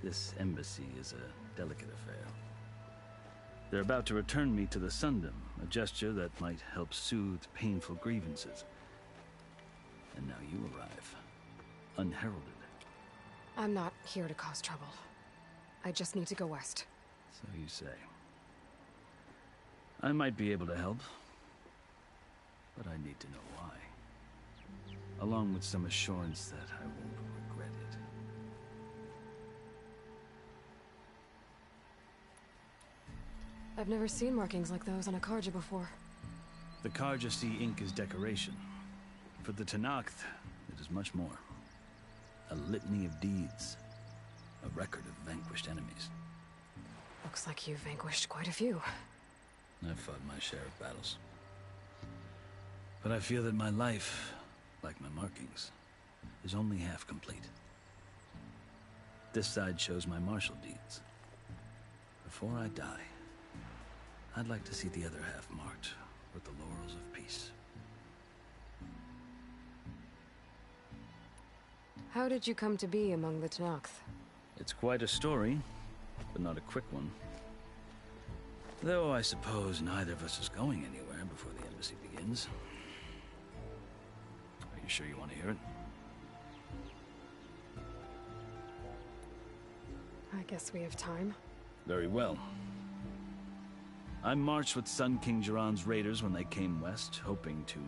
This embassy is a delicate affair. They're about to return me to the Sundom, a gesture that might help soothe painful grievances. And now you arrive, unheralded. I'm not here to cause trouble. I just need to go west. So you say. I might be able to help, but I need to know why. Along with some assurance that I won't regret it. I've never seen markings like those on a Karja before. The Karja see ink as decoration. For the Tenakth, it is much more. A litany of deeds. A record of vanquished enemies. Looks like you've vanquished quite a few. I've fought my share of battles. But I feel that my life, like my markings, is only half complete. This side shows my martial deeds. Before I die, I'd like to see the other half marked with the laurels of peace. How did you come to be among the Tenakth? It's quite a story, but not a quick one. Though I suppose neither of us is going anywhere before the embassy begins. Are you sure you want to hear it? I guess we have time. Very well. I marched with Sun King Jiran's raiders when they came west, hoping to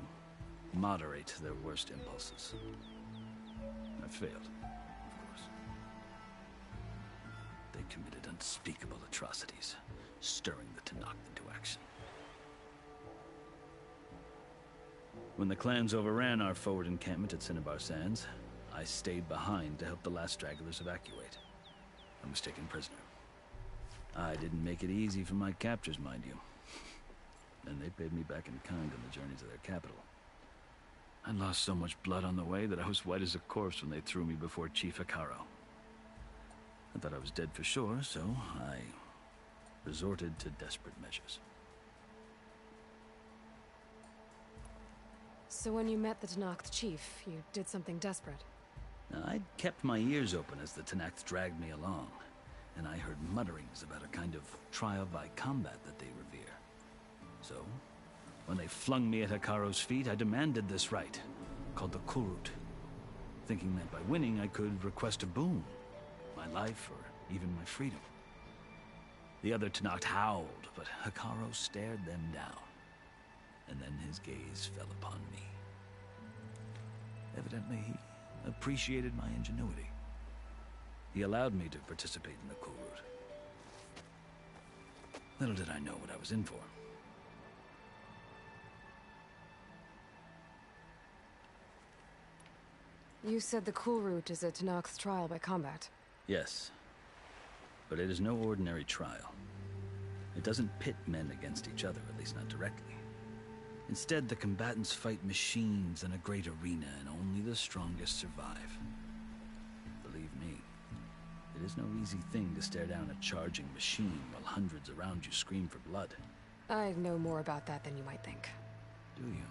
moderate their worst impulses. I failed, of course. They committed unspeakable atrocities, stirring the Tenakth into action. When the clans overran our forward encampment at Cinnabar Sands, I stayed behind to help the last stragglers evacuate. I was taken prisoner. I didn't make it easy for my captors, mind you. And they paid me back in kind on the journeys of their capital. I lost so much blood on the way that I was white as a corpse when they threw me before Chief Hekarro. I thought I was dead for sure, so I resorted to desperate measures. So when you met the Tenakth chief, you did something desperate? I'd kept my ears open as the Tenakth dragged me along, and I heard mutterings about a kind of trial by combat that they revere. So, when they flung me at Hekarro's feet, I demanded this rite, called the Kulrut, thinking that by winning I could request a boon, my life or even my freedom. The other Tenakth howled, but Hekarro stared them down, and then his gaze fell upon me. Evidently, he appreciated my ingenuity. He allowed me to participate in the Kulrut. Little did I know what I was in for. You said the Kulrut is a Tenakth's trial by combat. Yes, but it is no ordinary trial. It doesn't pit men against each other, at least not directly. Instead, the combatants fight machines in a great arena, and only the strongest survive. Believe me, it is no easy thing to stare down a charging machine while hundreds around you scream for blood. I know more about that than you might think. Do you?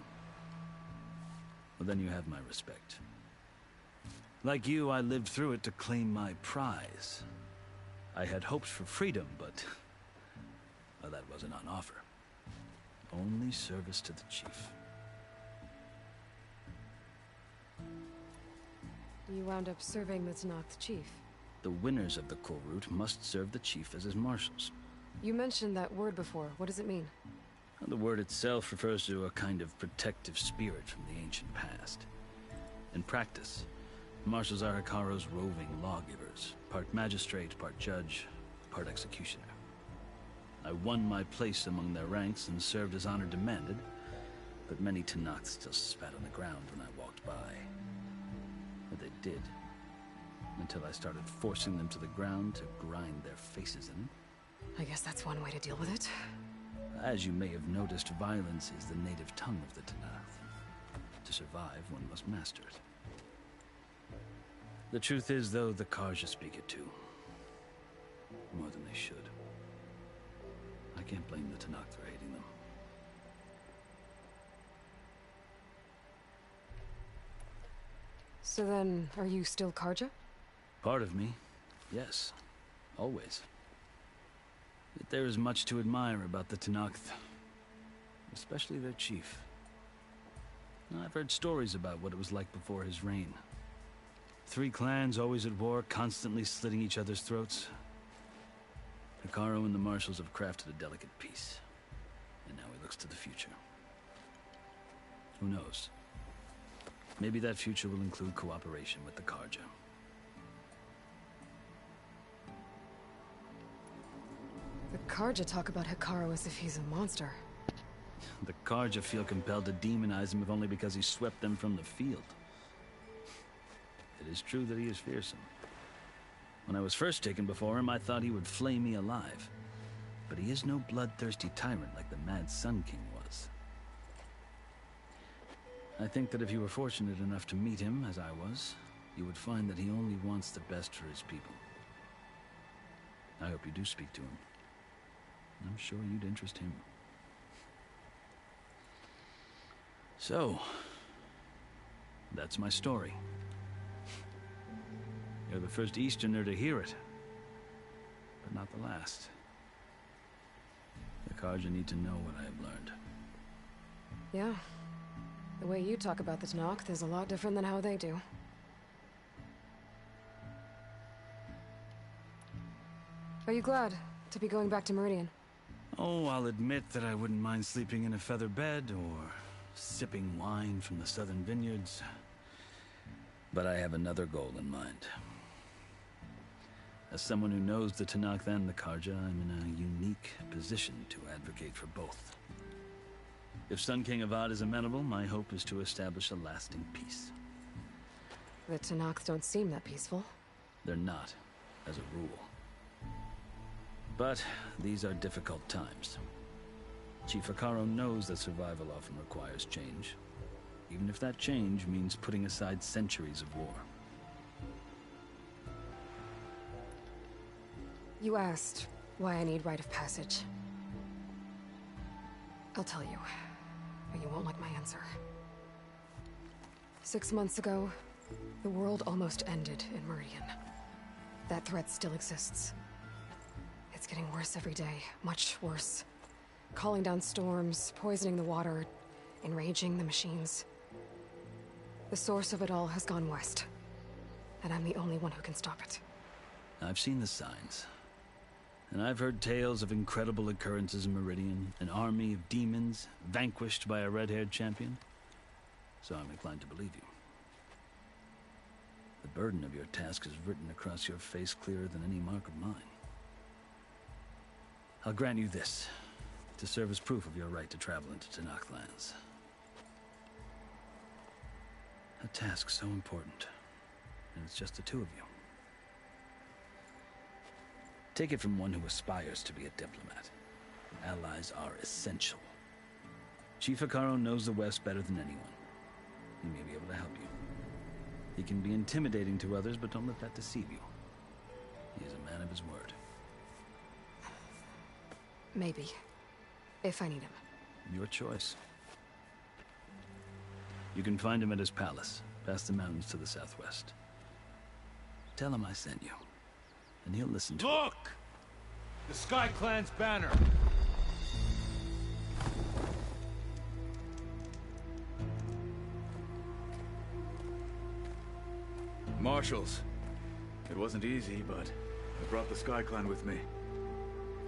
Well, then you have my respect. Like you, I lived through it to claim my prize. I had hoped for freedom, but well, that wasn't on offer. Only service to the chief. You wound up serving the Tenakth chief. The winners of the Kulrut must serve the chief as his marshals. You mentioned that word before. What does it mean? The word itself refers to a kind of protective spirit from the ancient past. In practice, marshals are Hekarro's roving lawgivers, part magistrate, part judge, part executioner. I won my place among their ranks and served as honor demanded, but many Tenakth still spat on the ground when I walked by. But they did, until I started forcing them to the ground to grind their faces in. I guess that's one way to deal with it. As you may have noticed, violence is the native tongue of the Tenakth. To survive, one must master it. The truth is, though, the Carja speak it too. More than they should. I can't blame the Tenakth for hating them. So then, are you still Carja? Part of me, yes. Always. Yet there is much to admire about the Tenakth. Especially their chief. I've heard stories about what it was like before his reign. 3 clans always at war, constantly slitting each other's throats. Hekarro and the marshals have crafted a delicate peace. And now he looks to the future. Who knows? Maybe that future will include cooperation with the Carja. The Carja talk about Hekarro as if he's a monster. The Carja feel compelled to demonize him if only because he swept them from the field. It is true that he is fearsome. When I was first taken before him, I thought he would flay me alive. But he is no bloodthirsty tyrant like the Mad Sun King was. I think that if you were fortunate enough to meet him, as I was, you would find that he only wants the best for his people. I hope you do speak to him. I'm sure you'd interest him. So, that's my story. You're the first Easterner to hear it, but not the last. The Carja need to know what I have learned. Yeah. The way you talk about the Tenakth is a lot different than how they do. Are you glad to be going back to Meridian? Oh, I'll admit that I wouldn't mind sleeping in a feather bed or sipping wine from the southern vineyards. But I have another goal in mind. As someone who knows the Tenakth and the Carja, I'm in a unique position to advocate for both. If Sun King Avad is amenable, my hope is to establish a lasting peace. The Tenakth don't seem that peaceful. They're not, as a rule. But these are difficult times. Chief Hekarro knows that survival often requires change, even if that change means putting aside centuries of war. You asked why I need rite of passage. I'll tell you, but you won't like my answer. 6 months ago, the world almost ended in Meridian. That threat still exists. It's getting worse every day, much worse. Calling down storms, poisoning the water, enraging the machines. The source of it all has gone west, and I'm the only one who can stop it. I've seen the signs. And I've heard tales of incredible occurrences in Meridian, an army of demons vanquished by a red-haired champion. So I'm inclined to believe you. The burden of your task is written across your face clearer than any mark of mine. I'll grant you this, to serve as proof of your right to travel into Tenakth lands. A task so important, and it's just the two of you. Take it from one who aspires to be a diplomat. Allies are essential. Chief Hekarro knows the West better than anyone. He may be able to help you. He can be intimidating to others, but don't let that deceive you. He is a man of his word. Maybe. If I need him. Your choice. You can find him at his palace, past the mountains to the southwest. Tell him I sent you, and he'll listen to Look! The Sky Clan's banner! Marshals. It wasn't easy, but I brought the Sky Clan with me.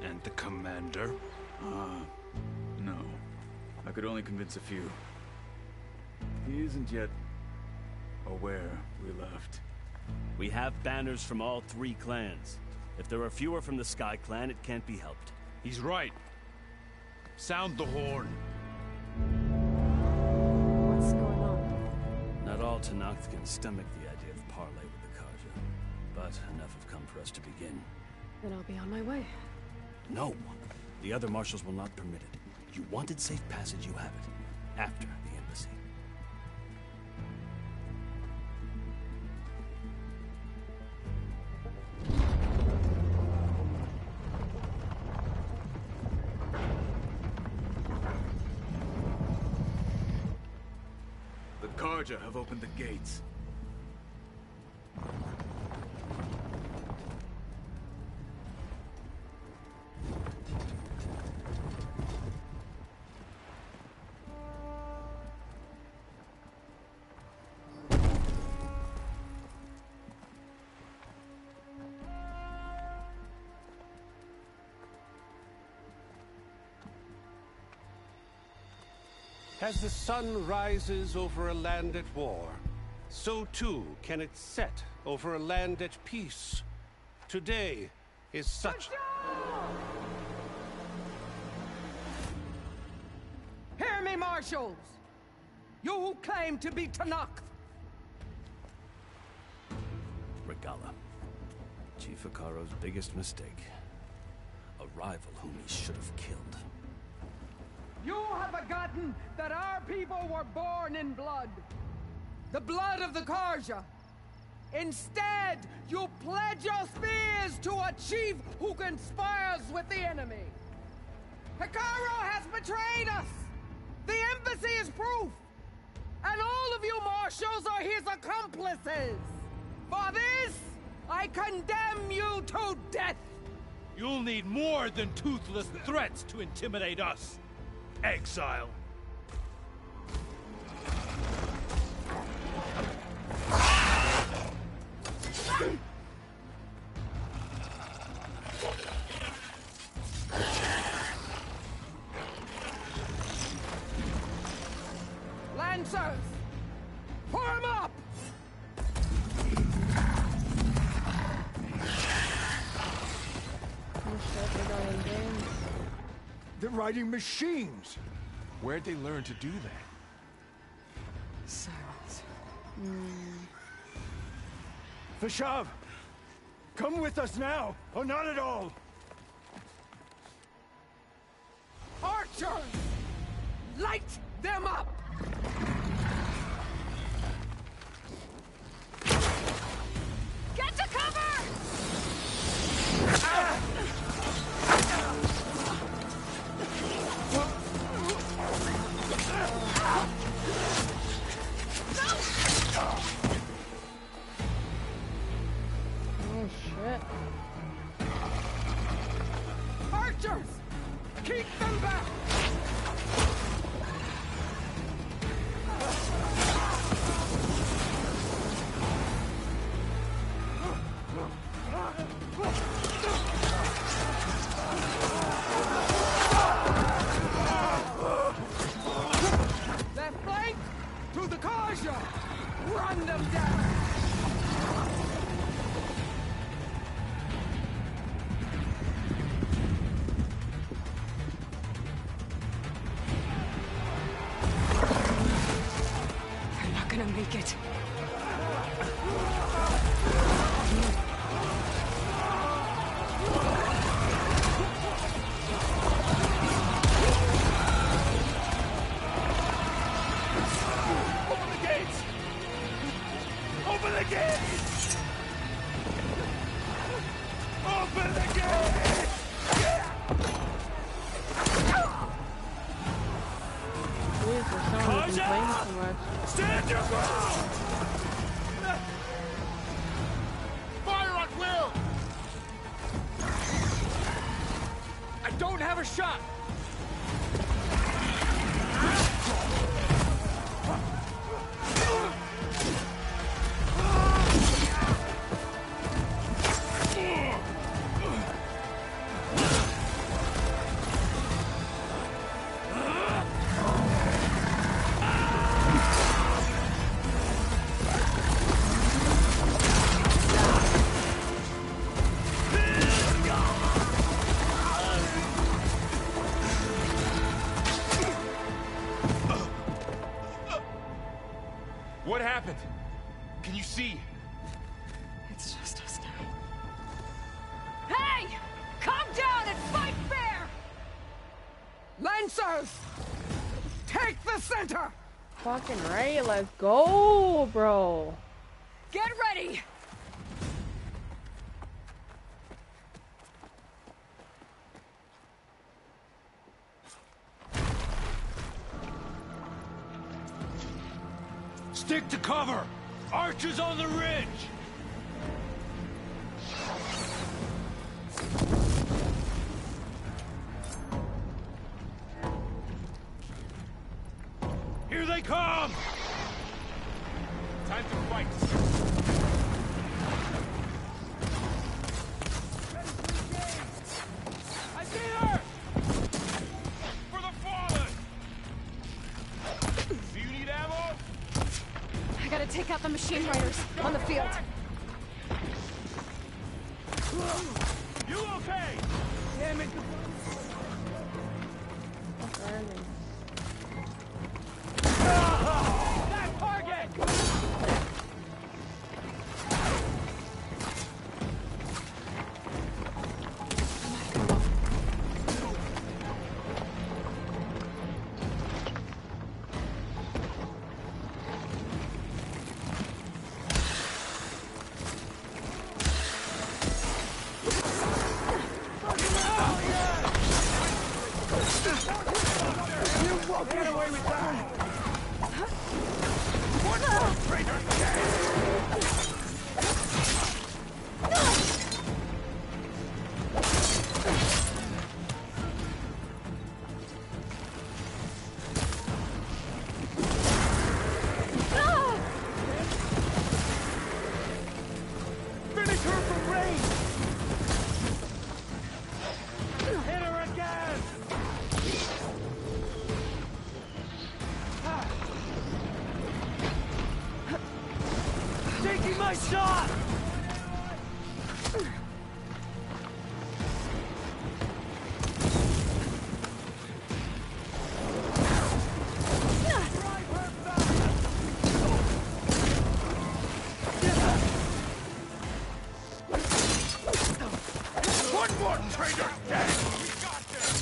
And the commander? No. I could only convince a few. He isn't yet aware we left. We have banners from all three clans. If there are fewer from the Sky Clan, it can't be helped. He's right. Sound the horn. What's going on? Not all Tenakth can stomach the idea of parley with the Carja, but enough have come for us to begin. Then I'll be on my way. No. The other marshals will not permit it. You wanted safe passage, you have it. After the embassy. The Carja have opened the gates. As the sun rises over a land at war, so too can it set over a land at peace. Today is such... Hear me, marshals! You who claim to be Tenakth! Regalla. Chief Hekarro's biggest mistake. A rival whom he should have killed. You have forgotten that our people were born in blood. The blood of the Carja. Instead, you pledge your spears to a chief who conspires with the enemy. Hekarro has betrayed us! The embassy is proof! And all of you marshals are his accomplices! For this, I condemn you to death! You'll need more than toothless threats to intimidate us, exile. Lancers! Form up! They're riding machines. Where'd they learn to do that? Silence. Vashav! Come with us now, or not at all! Archers! Light them up! Get to cover! Oh shit. Archers! Keep them back! Left flank! To the Carja! Run them down! They're not gonna make it. Open the gates! Open the gates! Open the gates! Jesus, someone complaining so much. Stand your ground! Fire at will! I don't have a shot! What happened? Can you see? It's just us now. Hey! Calm down and fight fair! Lancers! Take the center! Fucking right, let's go, bro. Get ready! Stick to cover! Archers on the ridge! Here they come! Time to fight! I see her! For the fallen! Do you need ammo? I gotta take out the machine riders on the field. You okay? Damn it! That target! away with that! One more traitor dead! Finish her from range! Hit her again! Taking my shot! One more traitor dead! We got this!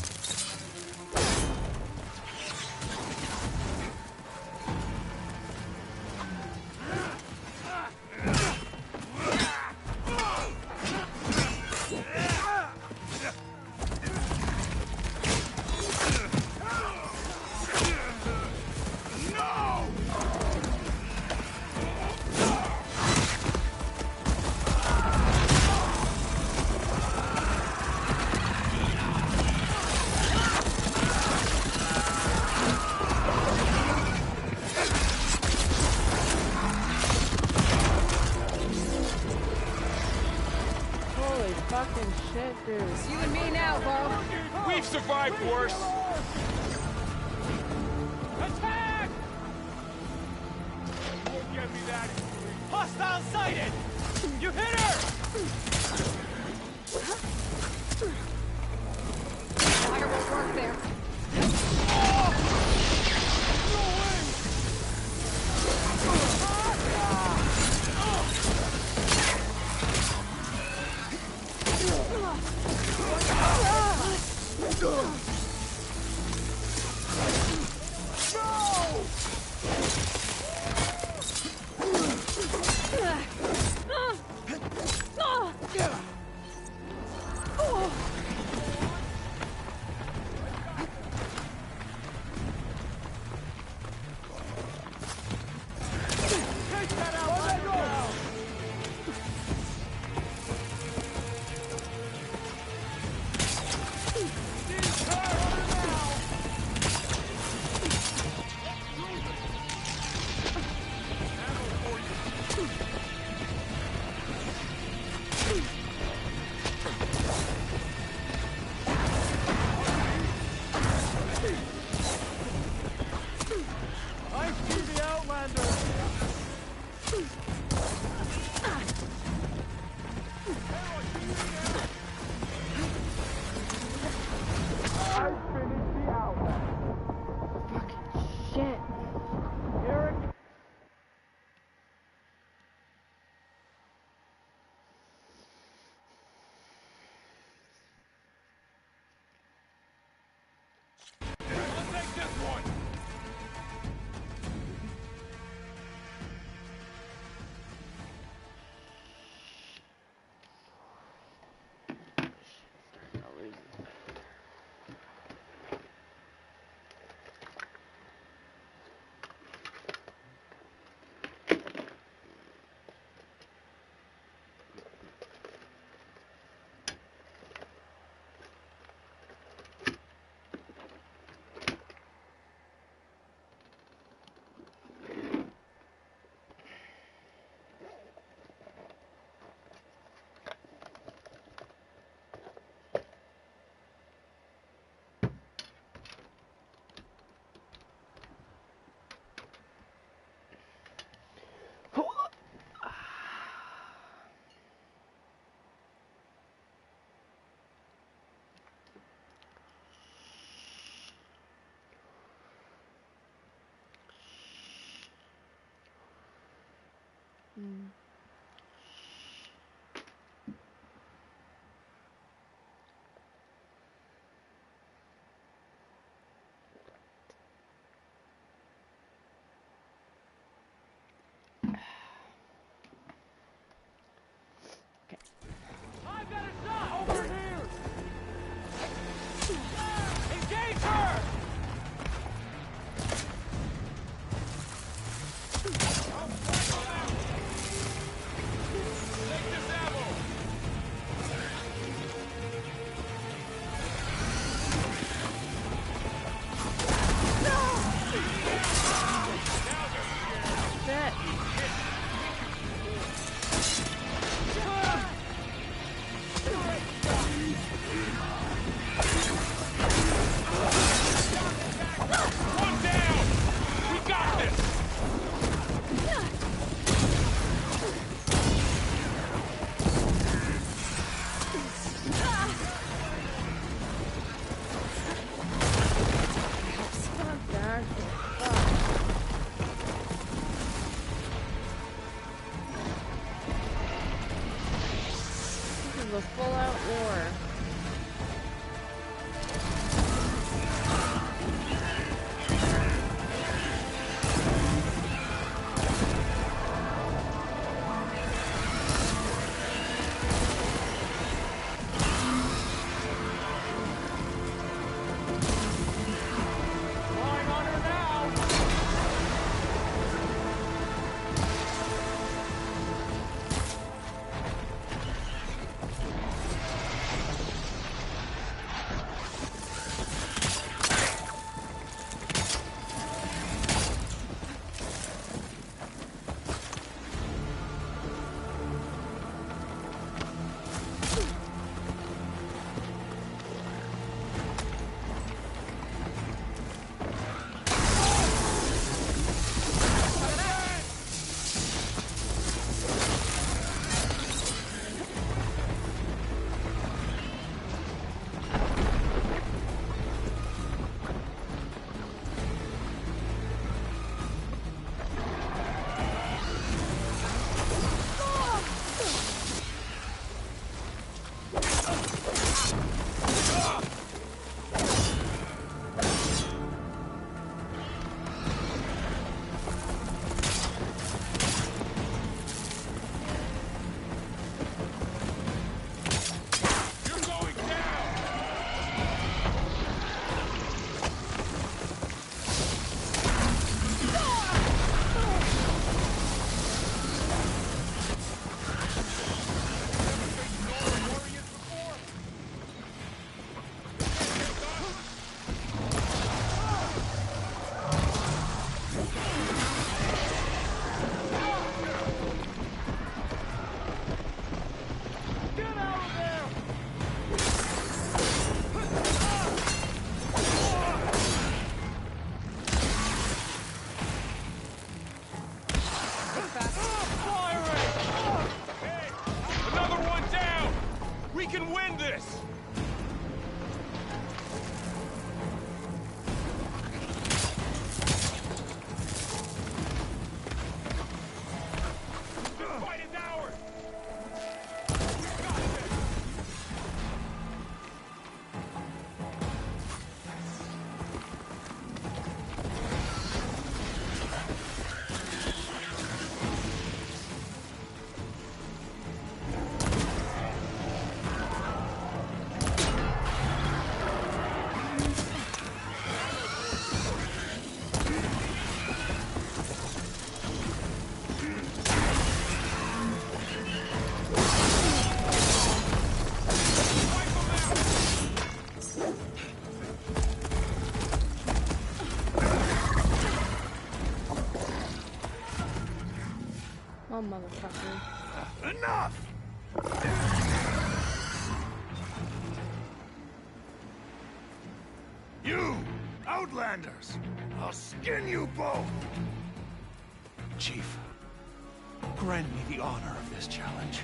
Holy fucking shit, dude. It's you and me now, Bo. We've survived worse! Attack! You won't get me that easily. Hostile sighted! You hit her! Fire won't work there. Take that out right now! I see the Outlander! I finished the Outlander! Fucking shit. Eric? Let's take this one! I've got a shot over here! Engage her! motherfucker. Enough! You, Outlanders! I'll skin you both! Chief, grant me the honor of this challenge.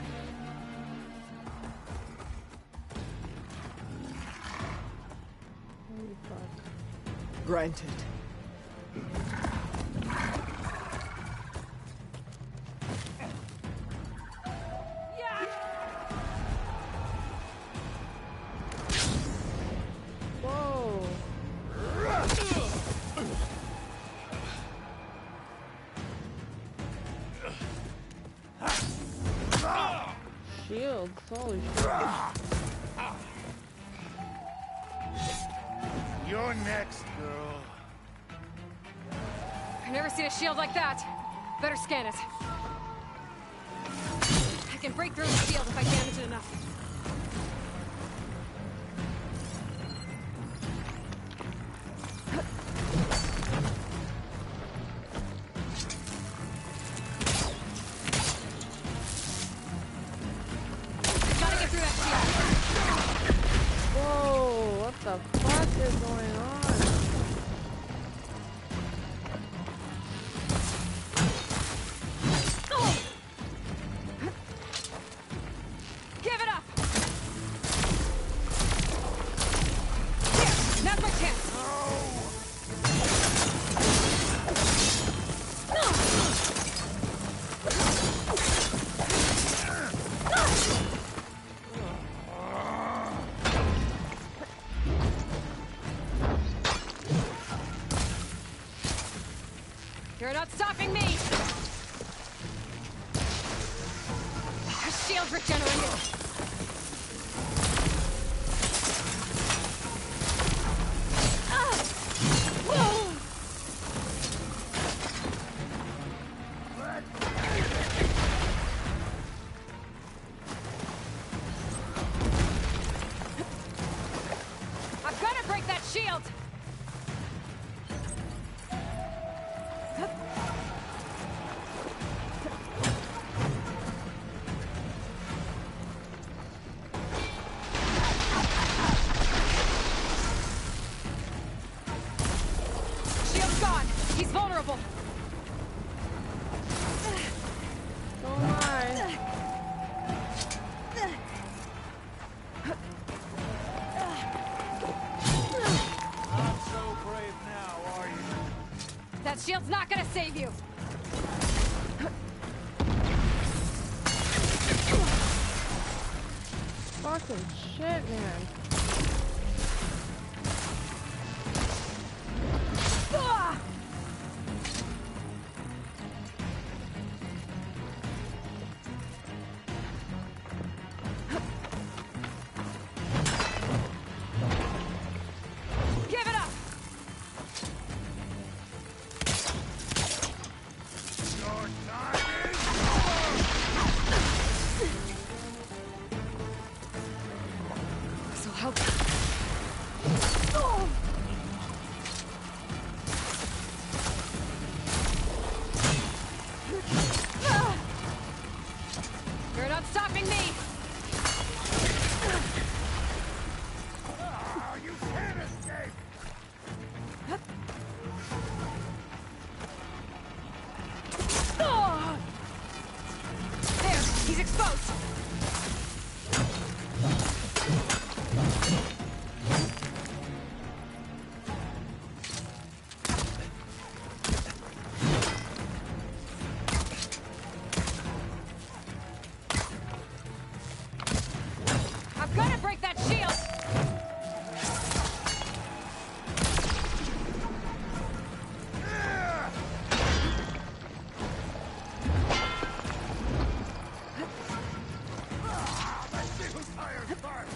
Holy fuck. Granted. Whoa. Shields, holy shit. You're next, girl. I've never seen a shield like that. Better scan it. I can break through the shield if I damage it enough. Gotta get through that shield. Whoa, what the fuck is going on? Give it up! Here, now's my chance! You're not stopping me! Shield regenerated! I've got to break that shield! Shield's gone! He's vulnerable! Oh my. Not so brave now, are you? That shield's not gonna save you! Fucking shit, man. Ah! Give it up! Your time is This'll help. You're not stopping me! You can't escape! There, he's exposed! I've got to break that shield! Let's see who's tired first!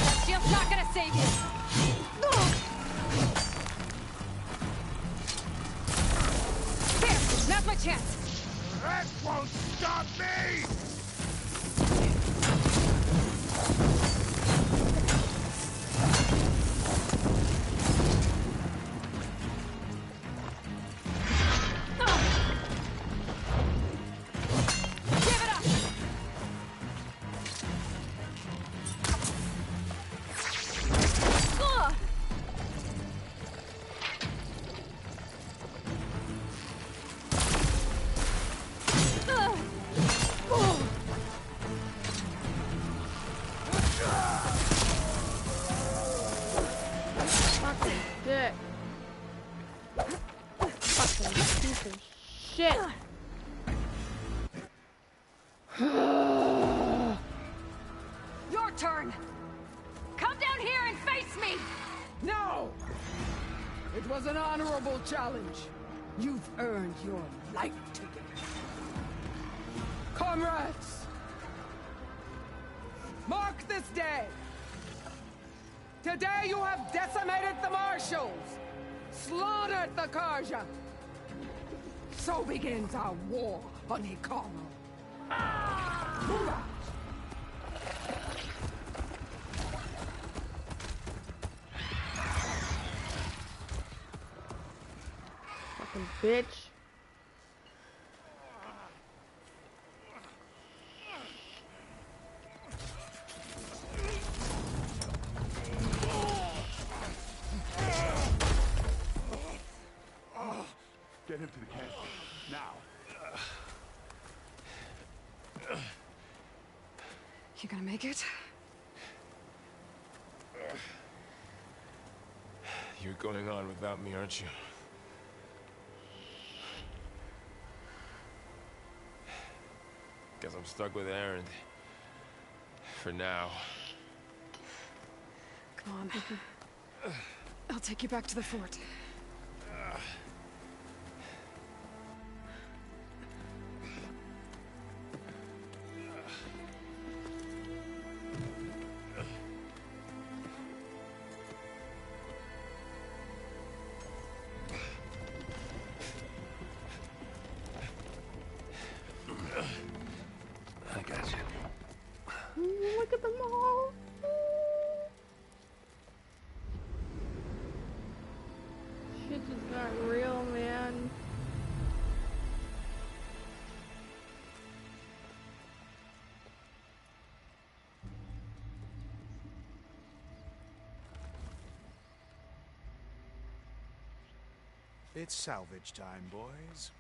That shield's not gonna save you! There, now's my chance! That won't stop me! Piece of shit. Your turn! Come down here and face me! No! It was an honorable challenge. You've earned your life ticket. Comrades! Mark this day! Today you have decimated the Marshals! Slaughtered the Carja! So begins our war on Hikaru. Move out! Fucking bitch. Get him to the castle. Now. You gonna make it? You're going on without me, aren't you? Guess I'm stuck with Erend. For now. Come on. I'll take you back to the fort. I got you. Look at them all. Shit just got real, man. It's salvage time, boys.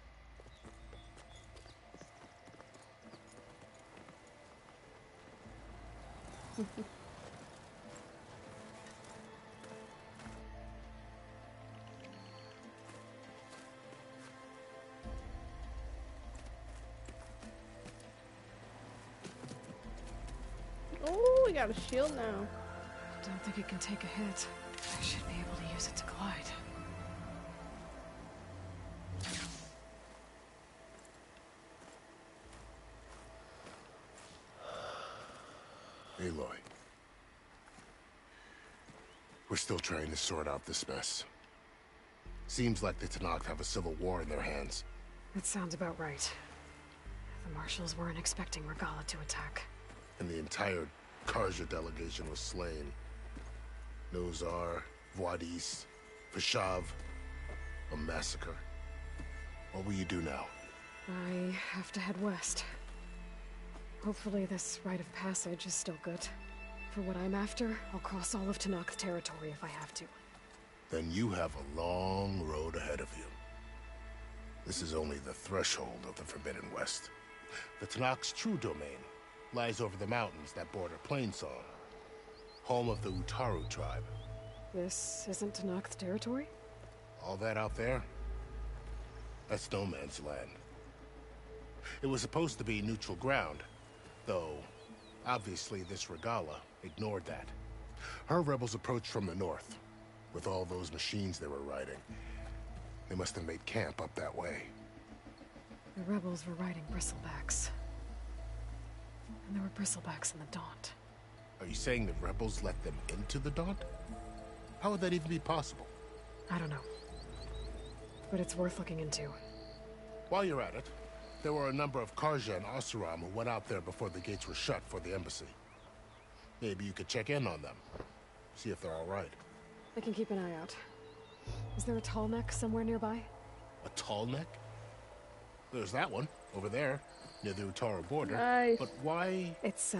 Oh, we got a shield now. Don't think it can take a hit. I should be able to use it to glide. Aloy. We're still trying to sort out this mess. Seems like the Tenakth have a civil war in their hands. That sounds about right. The Marshals weren't expecting Regalla to attack. And the entire Carja delegation was slain. Nozar, Vuadis, Vashav. A massacre. What will you do now? I have to head west. Hopefully this rite of passage is still good. For what I'm after, I'll cross all of Tenakth territory if I have to. Then you have a long road ahead of you. This is only the threshold of the Forbidden West. The Tenakth's true domain lies over the mountains that border Plainsong, home of the Utaru tribe. This isn't Tenakth territory? All that out there? That's no man's land. It was supposed to be neutral ground, though obviously this Regalla ignored that. Her rebels approached from the north, with all those machines they were riding. They must have made camp up that way. The rebels were riding bristlebacks. And there were bristlebacks in the Daunt. Are you saying the rebels let them into the Daunt? How would that even be possible? I don't know. But it's worth looking into. While you're at it, there were a number of Carja and Oseram who went out there before the gates were shut for the embassy. Maybe you could check in on them. See if they're all right. I can keep an eye out. Is there a tall neck somewhere nearby? A tall neck? There's that one, over there, near the Utaru border. Nice. But why? It's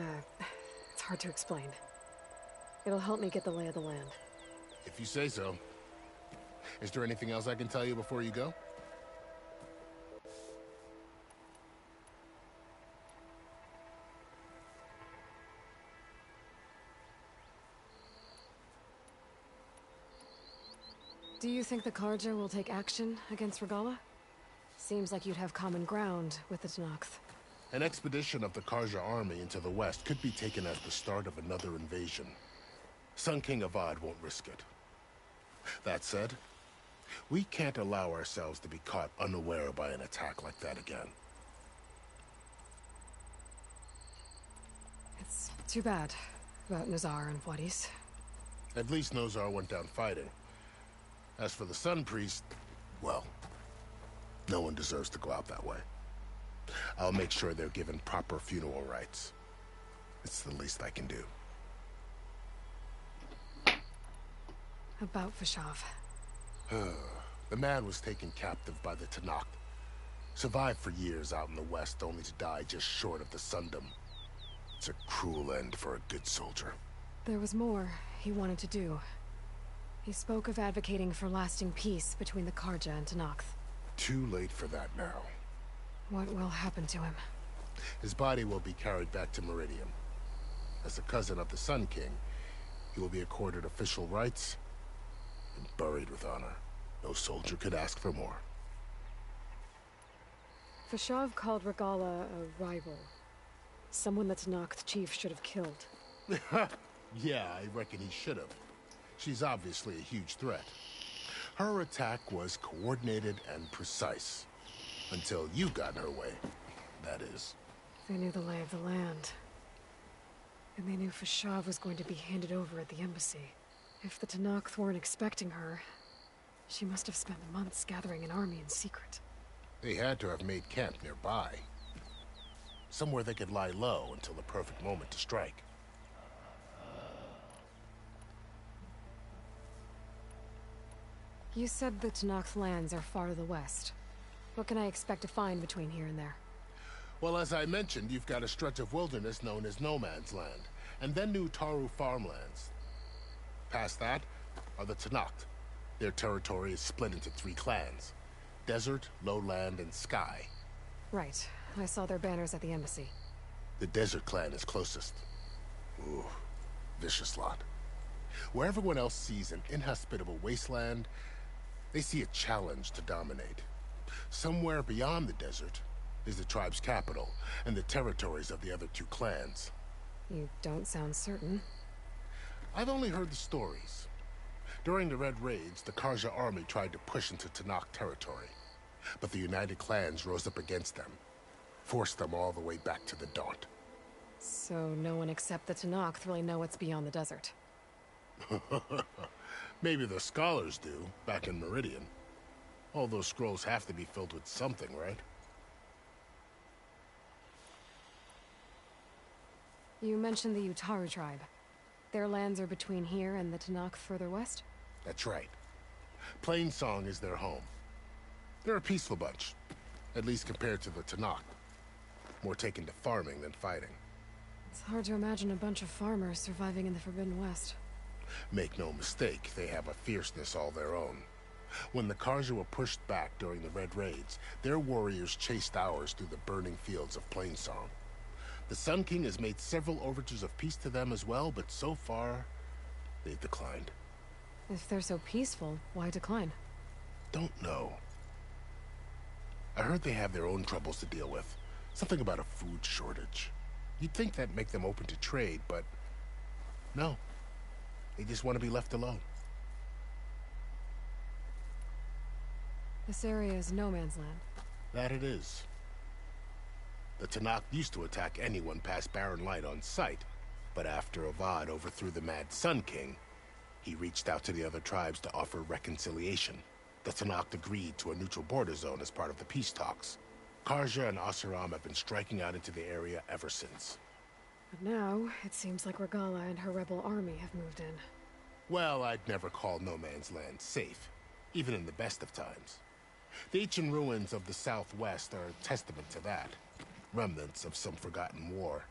hard to explain. It'll help me get the lay of the land. If you say so. Is there anything else I can tell you before you go? Do you think the Carja will take action against Regalla? seems like you'd have common ground with the Tenakth. An expedition of the Karja army into the west could be taken as the start of another invasion. Sun King Avad won't risk it. That said, we can't allow ourselves to be caught unaware by an attack like that again. It's too bad about Nazar and Wadis. At least Nozar went down fighting. As for the Sun Priest, well, no one deserves to go out that way. I'll make sure they're given proper funeral rites. It's the least I can do. About Fashav. The man was taken captive by the Tenakth. Survived for years out in the west, only to die just short of the Sundom. It's a cruel end for a good soldier. There was more he wanted to do. He spoke of advocating for lasting peace between the Karja and Tenakth. Too late for that now. What will happen to him? His body will be carried back to Meridian. As a cousin of the Sun King, he will be accorded official rights and buried with honor. No soldier could ask for more. Fashav called Regalla a rival. Someone the Tenakth chief should have killed. Yeah, I reckon he should have. She's obviously a huge threat. Her attack was coordinated and precise. Until you got in her way, that is. They knew the lay of the land. And they knew Fashav was going to be handed over at the embassy. If the Tenakth weren't expecting her, she must have spent months gathering an army in secret. They had to have made camp nearby. Somewhere they could lie low until the perfect moment to strike. You said the Tenakth lands are far to the west. What can I expect to find between here and there? Well, as I mentioned, you've got a stretch of wilderness known as No Man's Land, and then New Taru farmlands. Past that are the Tenakth. Their territory is split into 3 clans: Desert, Lowland, and Sky. Right. I saw their banners at the embassy. The Desert clan is closest. Ooh, vicious lot. Where everyone else sees an inhospitable wasteland, they see a challenge to dominate. Somewhere beyond the desert is the tribe's capital and the territories of the other 2 clans. You don't sound certain. I've only heard the stories. During the Red Raids, the Karja army tried to push into Tenakth territory, but the United Clans rose up against them, forced them all the way back to the Daunt. So no one except the Tenakth really know what's beyond the desert. Maybe the scholars do, back in Meridian. All those scrolls have to be filled with something, right? You mentioned the Utaru tribe. Their lands are between here and the Tenakth further west? That's right. Plainsong is their home. They're a peaceful bunch, at least compared to the Tenakth. More taken to farming than fighting. It's hard to imagine a bunch of farmers surviving in the Forbidden West. Make no mistake, they have a fierceness all their own. When the Karja were pushed back during the Red Raids, their warriors chased ours through the burning fields of Plainsong. The Sun King has made several overtures of peace to them as well, but so far, they've declined. If they're so peaceful, why decline? Don't know. I heard they have their own troubles to deal with. Something about a food shortage. You'd think that'd make them open to trade, but no. They just want to be left alone. This area is no man's land. That it is. The Tenakth used to attack anyone past Barren Light on sight, but after Avad overthrew the Mad Sun King, he reached out to the other tribes to offer reconciliation. The Tenakth agreed to a neutral border zone as part of the peace talks. Karja and Oseram have been striking out into the area ever since. But now, it seems like Regalla and her rebel army have moved in. Well, I'd never call No Man's Land safe, even in the best of times. The ancient ruins of the Southwest are a testament to that. Remnants of some forgotten war.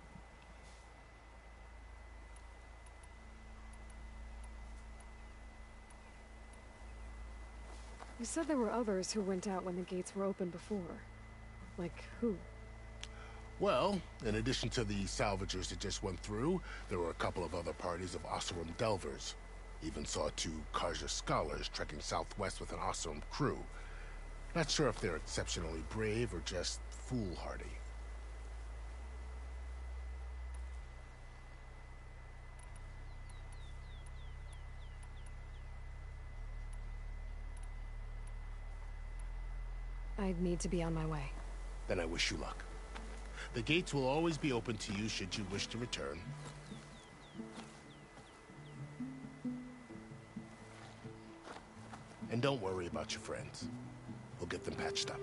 You said there were others who went out when the gates were open before. Like who? Well, in addition to the salvagers that just went through, there were a couple of other parties of Oseram delvers. Even saw 2 Karja scholars trekking southwest with an Oseram crew. Not sure if they're exceptionally brave or just foolhardy. I need to be on my way. Then I wish you luck. The gates will always be open to you should you wish to return. And don't worry about your friends. We'll get them patched up.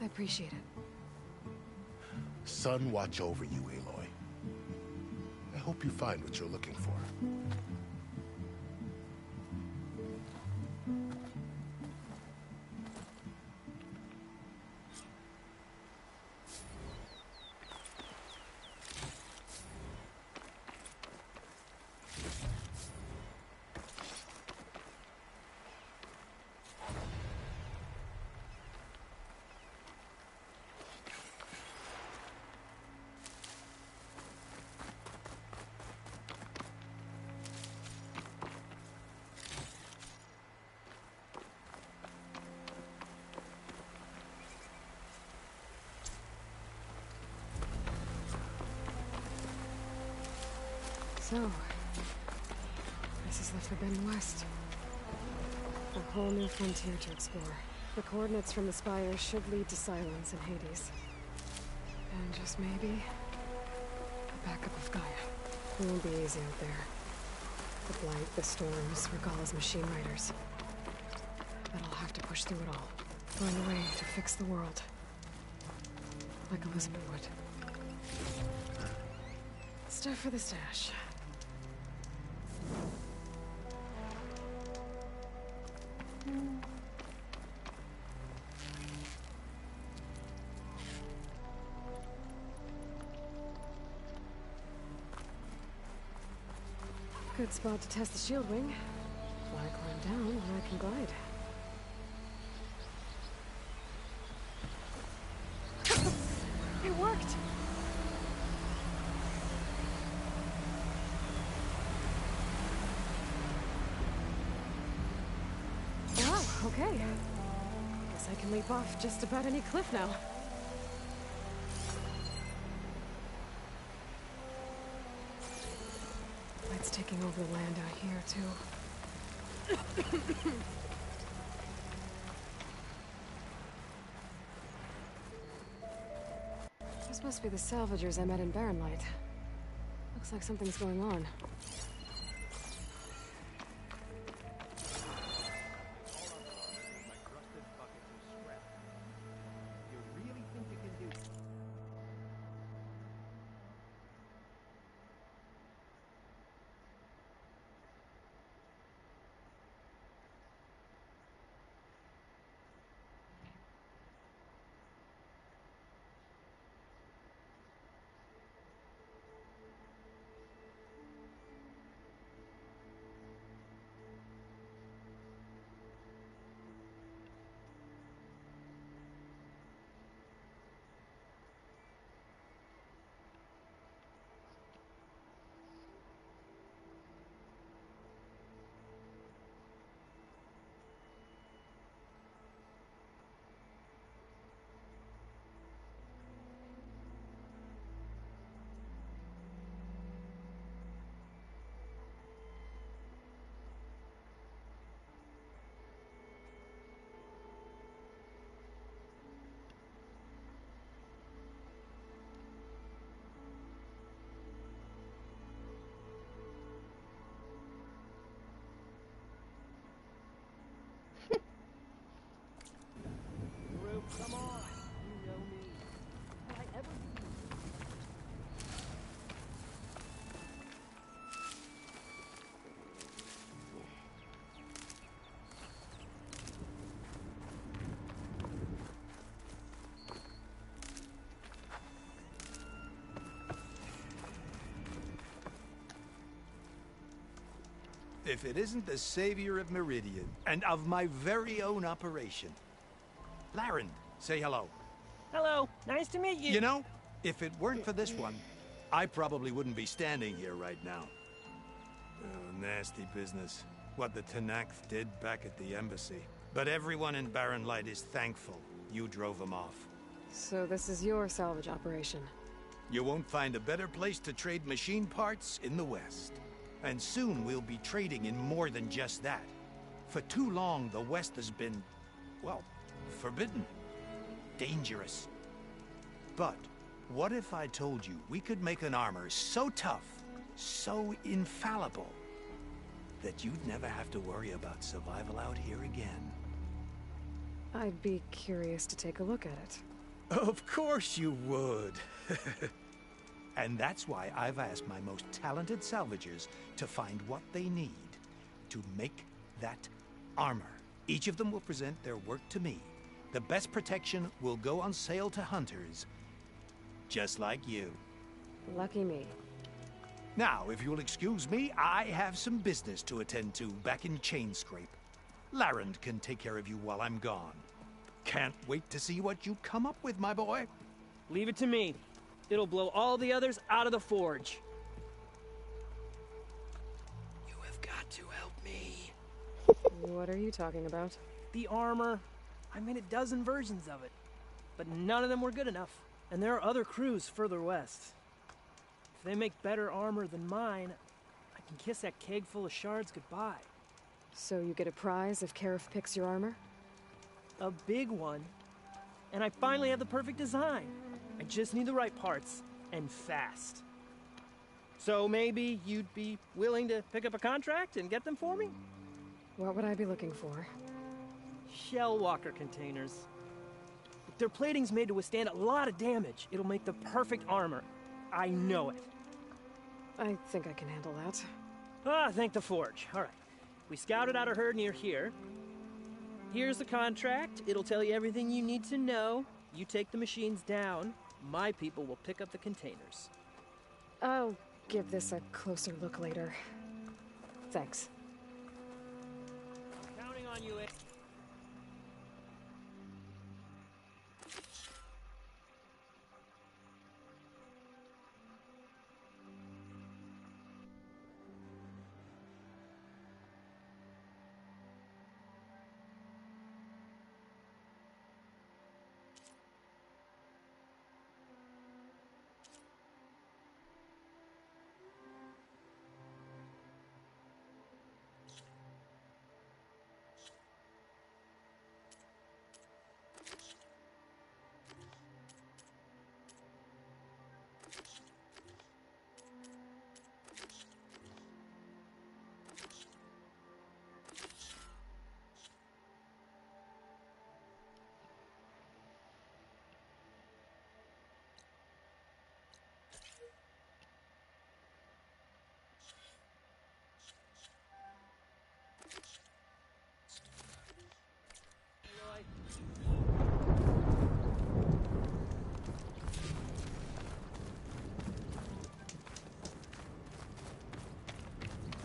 I appreciate it. Sun watch over you, Aloy. I hope you find what you're looking for. So, this is the Forbidden West. A whole new frontier to explore. The coordinates from the spire should lead to Silence and Hades. And just maybe, a backup of Gaia. It won't be easy out there. The Blight, the Storms, Regalla's machine riders. But I'll have to push through it all. Find a way to fix the world. Like Elizabeth would. Stuff for the stash. Good spot to test the shield wing. Why climb down when I can glide? It worked! Wow, okay. Guess I can leap off just about any cliff now. It's taking over the land out here, too. This must be the salvagers I met in Barrenlight. Looks like something's going on. Come on, you know me. Will I ever be? If it isn't the savior of Meridian, and of my very own operation. Laren, say hello. Hello, nice to meet you. You know, if it weren't for this one, I probably wouldn't be standing here right now. Nasty business. What the Tenakth did back at the embassy. But everyone in Barren Light is thankful you drove them off. So this is your salvage operation? You won't find a better place to trade machine parts in the West. And soon we'll be trading in more than just that. For too long, the West has been, well, forbidden. Dangerous. But what if I told you we could make an armor so tough, so infallible, that you'd never have to worry about survival out here again? I'd be curious to take a look at it. Of course you would. And that's why I've asked my most talented salvagers to find what they need to make that armor. Each of them will present their work to me. The best protection will go on sale to hunters, just like you. Lucky me. Now, if you'll excuse me, I have some business to attend to back in Chainscrape. Larend can take care of you while I'm gone. Can't wait to see what you come up with, my boy. Leave it to me. It'll blow all the others out of the forge. You have got to help me. What are you talking about? The armor. I made a dozen versions of it, but none of them were good enough. And there are other crews further west. If they make better armor than mine, I can kiss that keg full of shards goodbye. So you get a prize if Karif picks your armor? A big one. And I finally have the perfect design. I just need the right parts, and fast. So maybe you'd be willing to pick up a contract and get them for me? What would I be looking for? Shell walker containers. If their plating's made to withstand a lot of damage, it'll make the perfect armor. I know it. I think I can handle that. Ah, thank the forge. All right. We scouted out a herd near here. Here's the contract. It'll tell you everything you need to know. You take the machines down. My people will pick up the containers. I'll give this a closer look later. Thanks. Counting on you,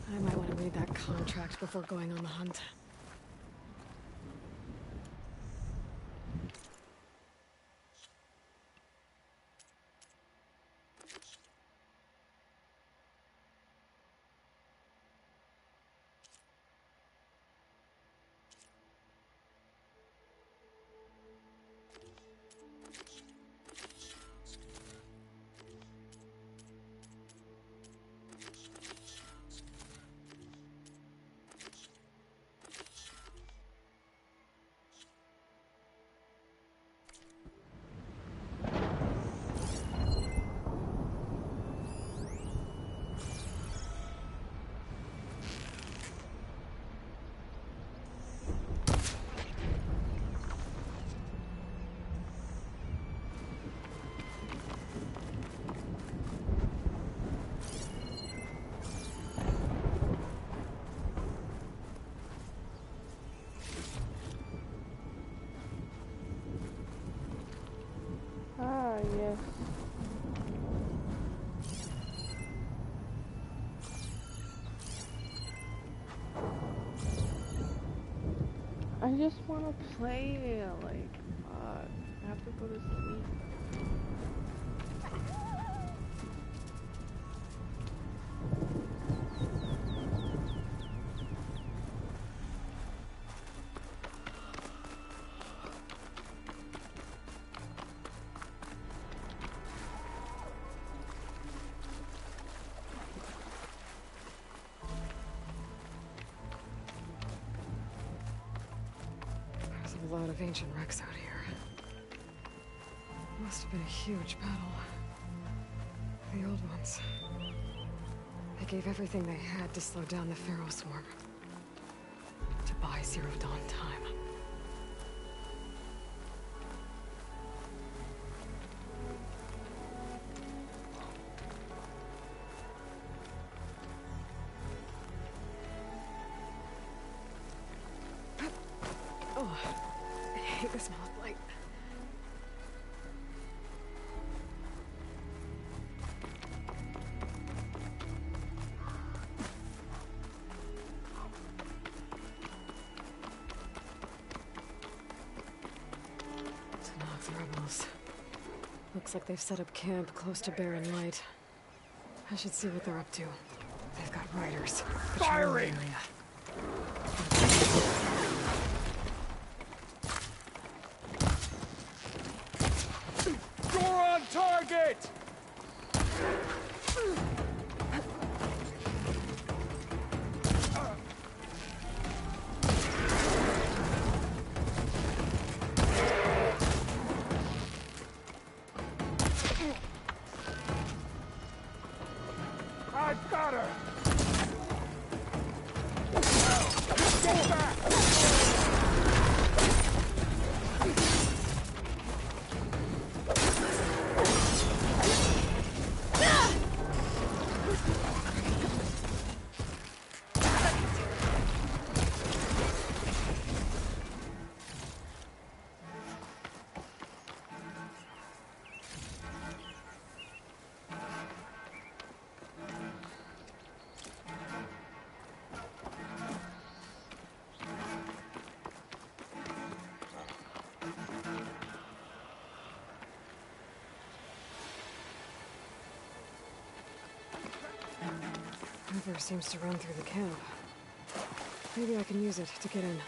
I might want to read that contract before going on the hunt. Ah, yes. I just want to play, like, I have to go to sleep. a lot of ancient wrecks out here. Must have been a huge battle. The old ones. They gave everything they had to slow down the Pharaoh swarm. To buy Zero Dawn time. Oh, I hate the smell of light. Tenakth's rebels. Looks like they've set up camp close to Barren Light. I should see what they're up to. They've got riders. Firing! You're on target! I've got her! Go back! River seems to run through the camp. Maybe I can use it to get in.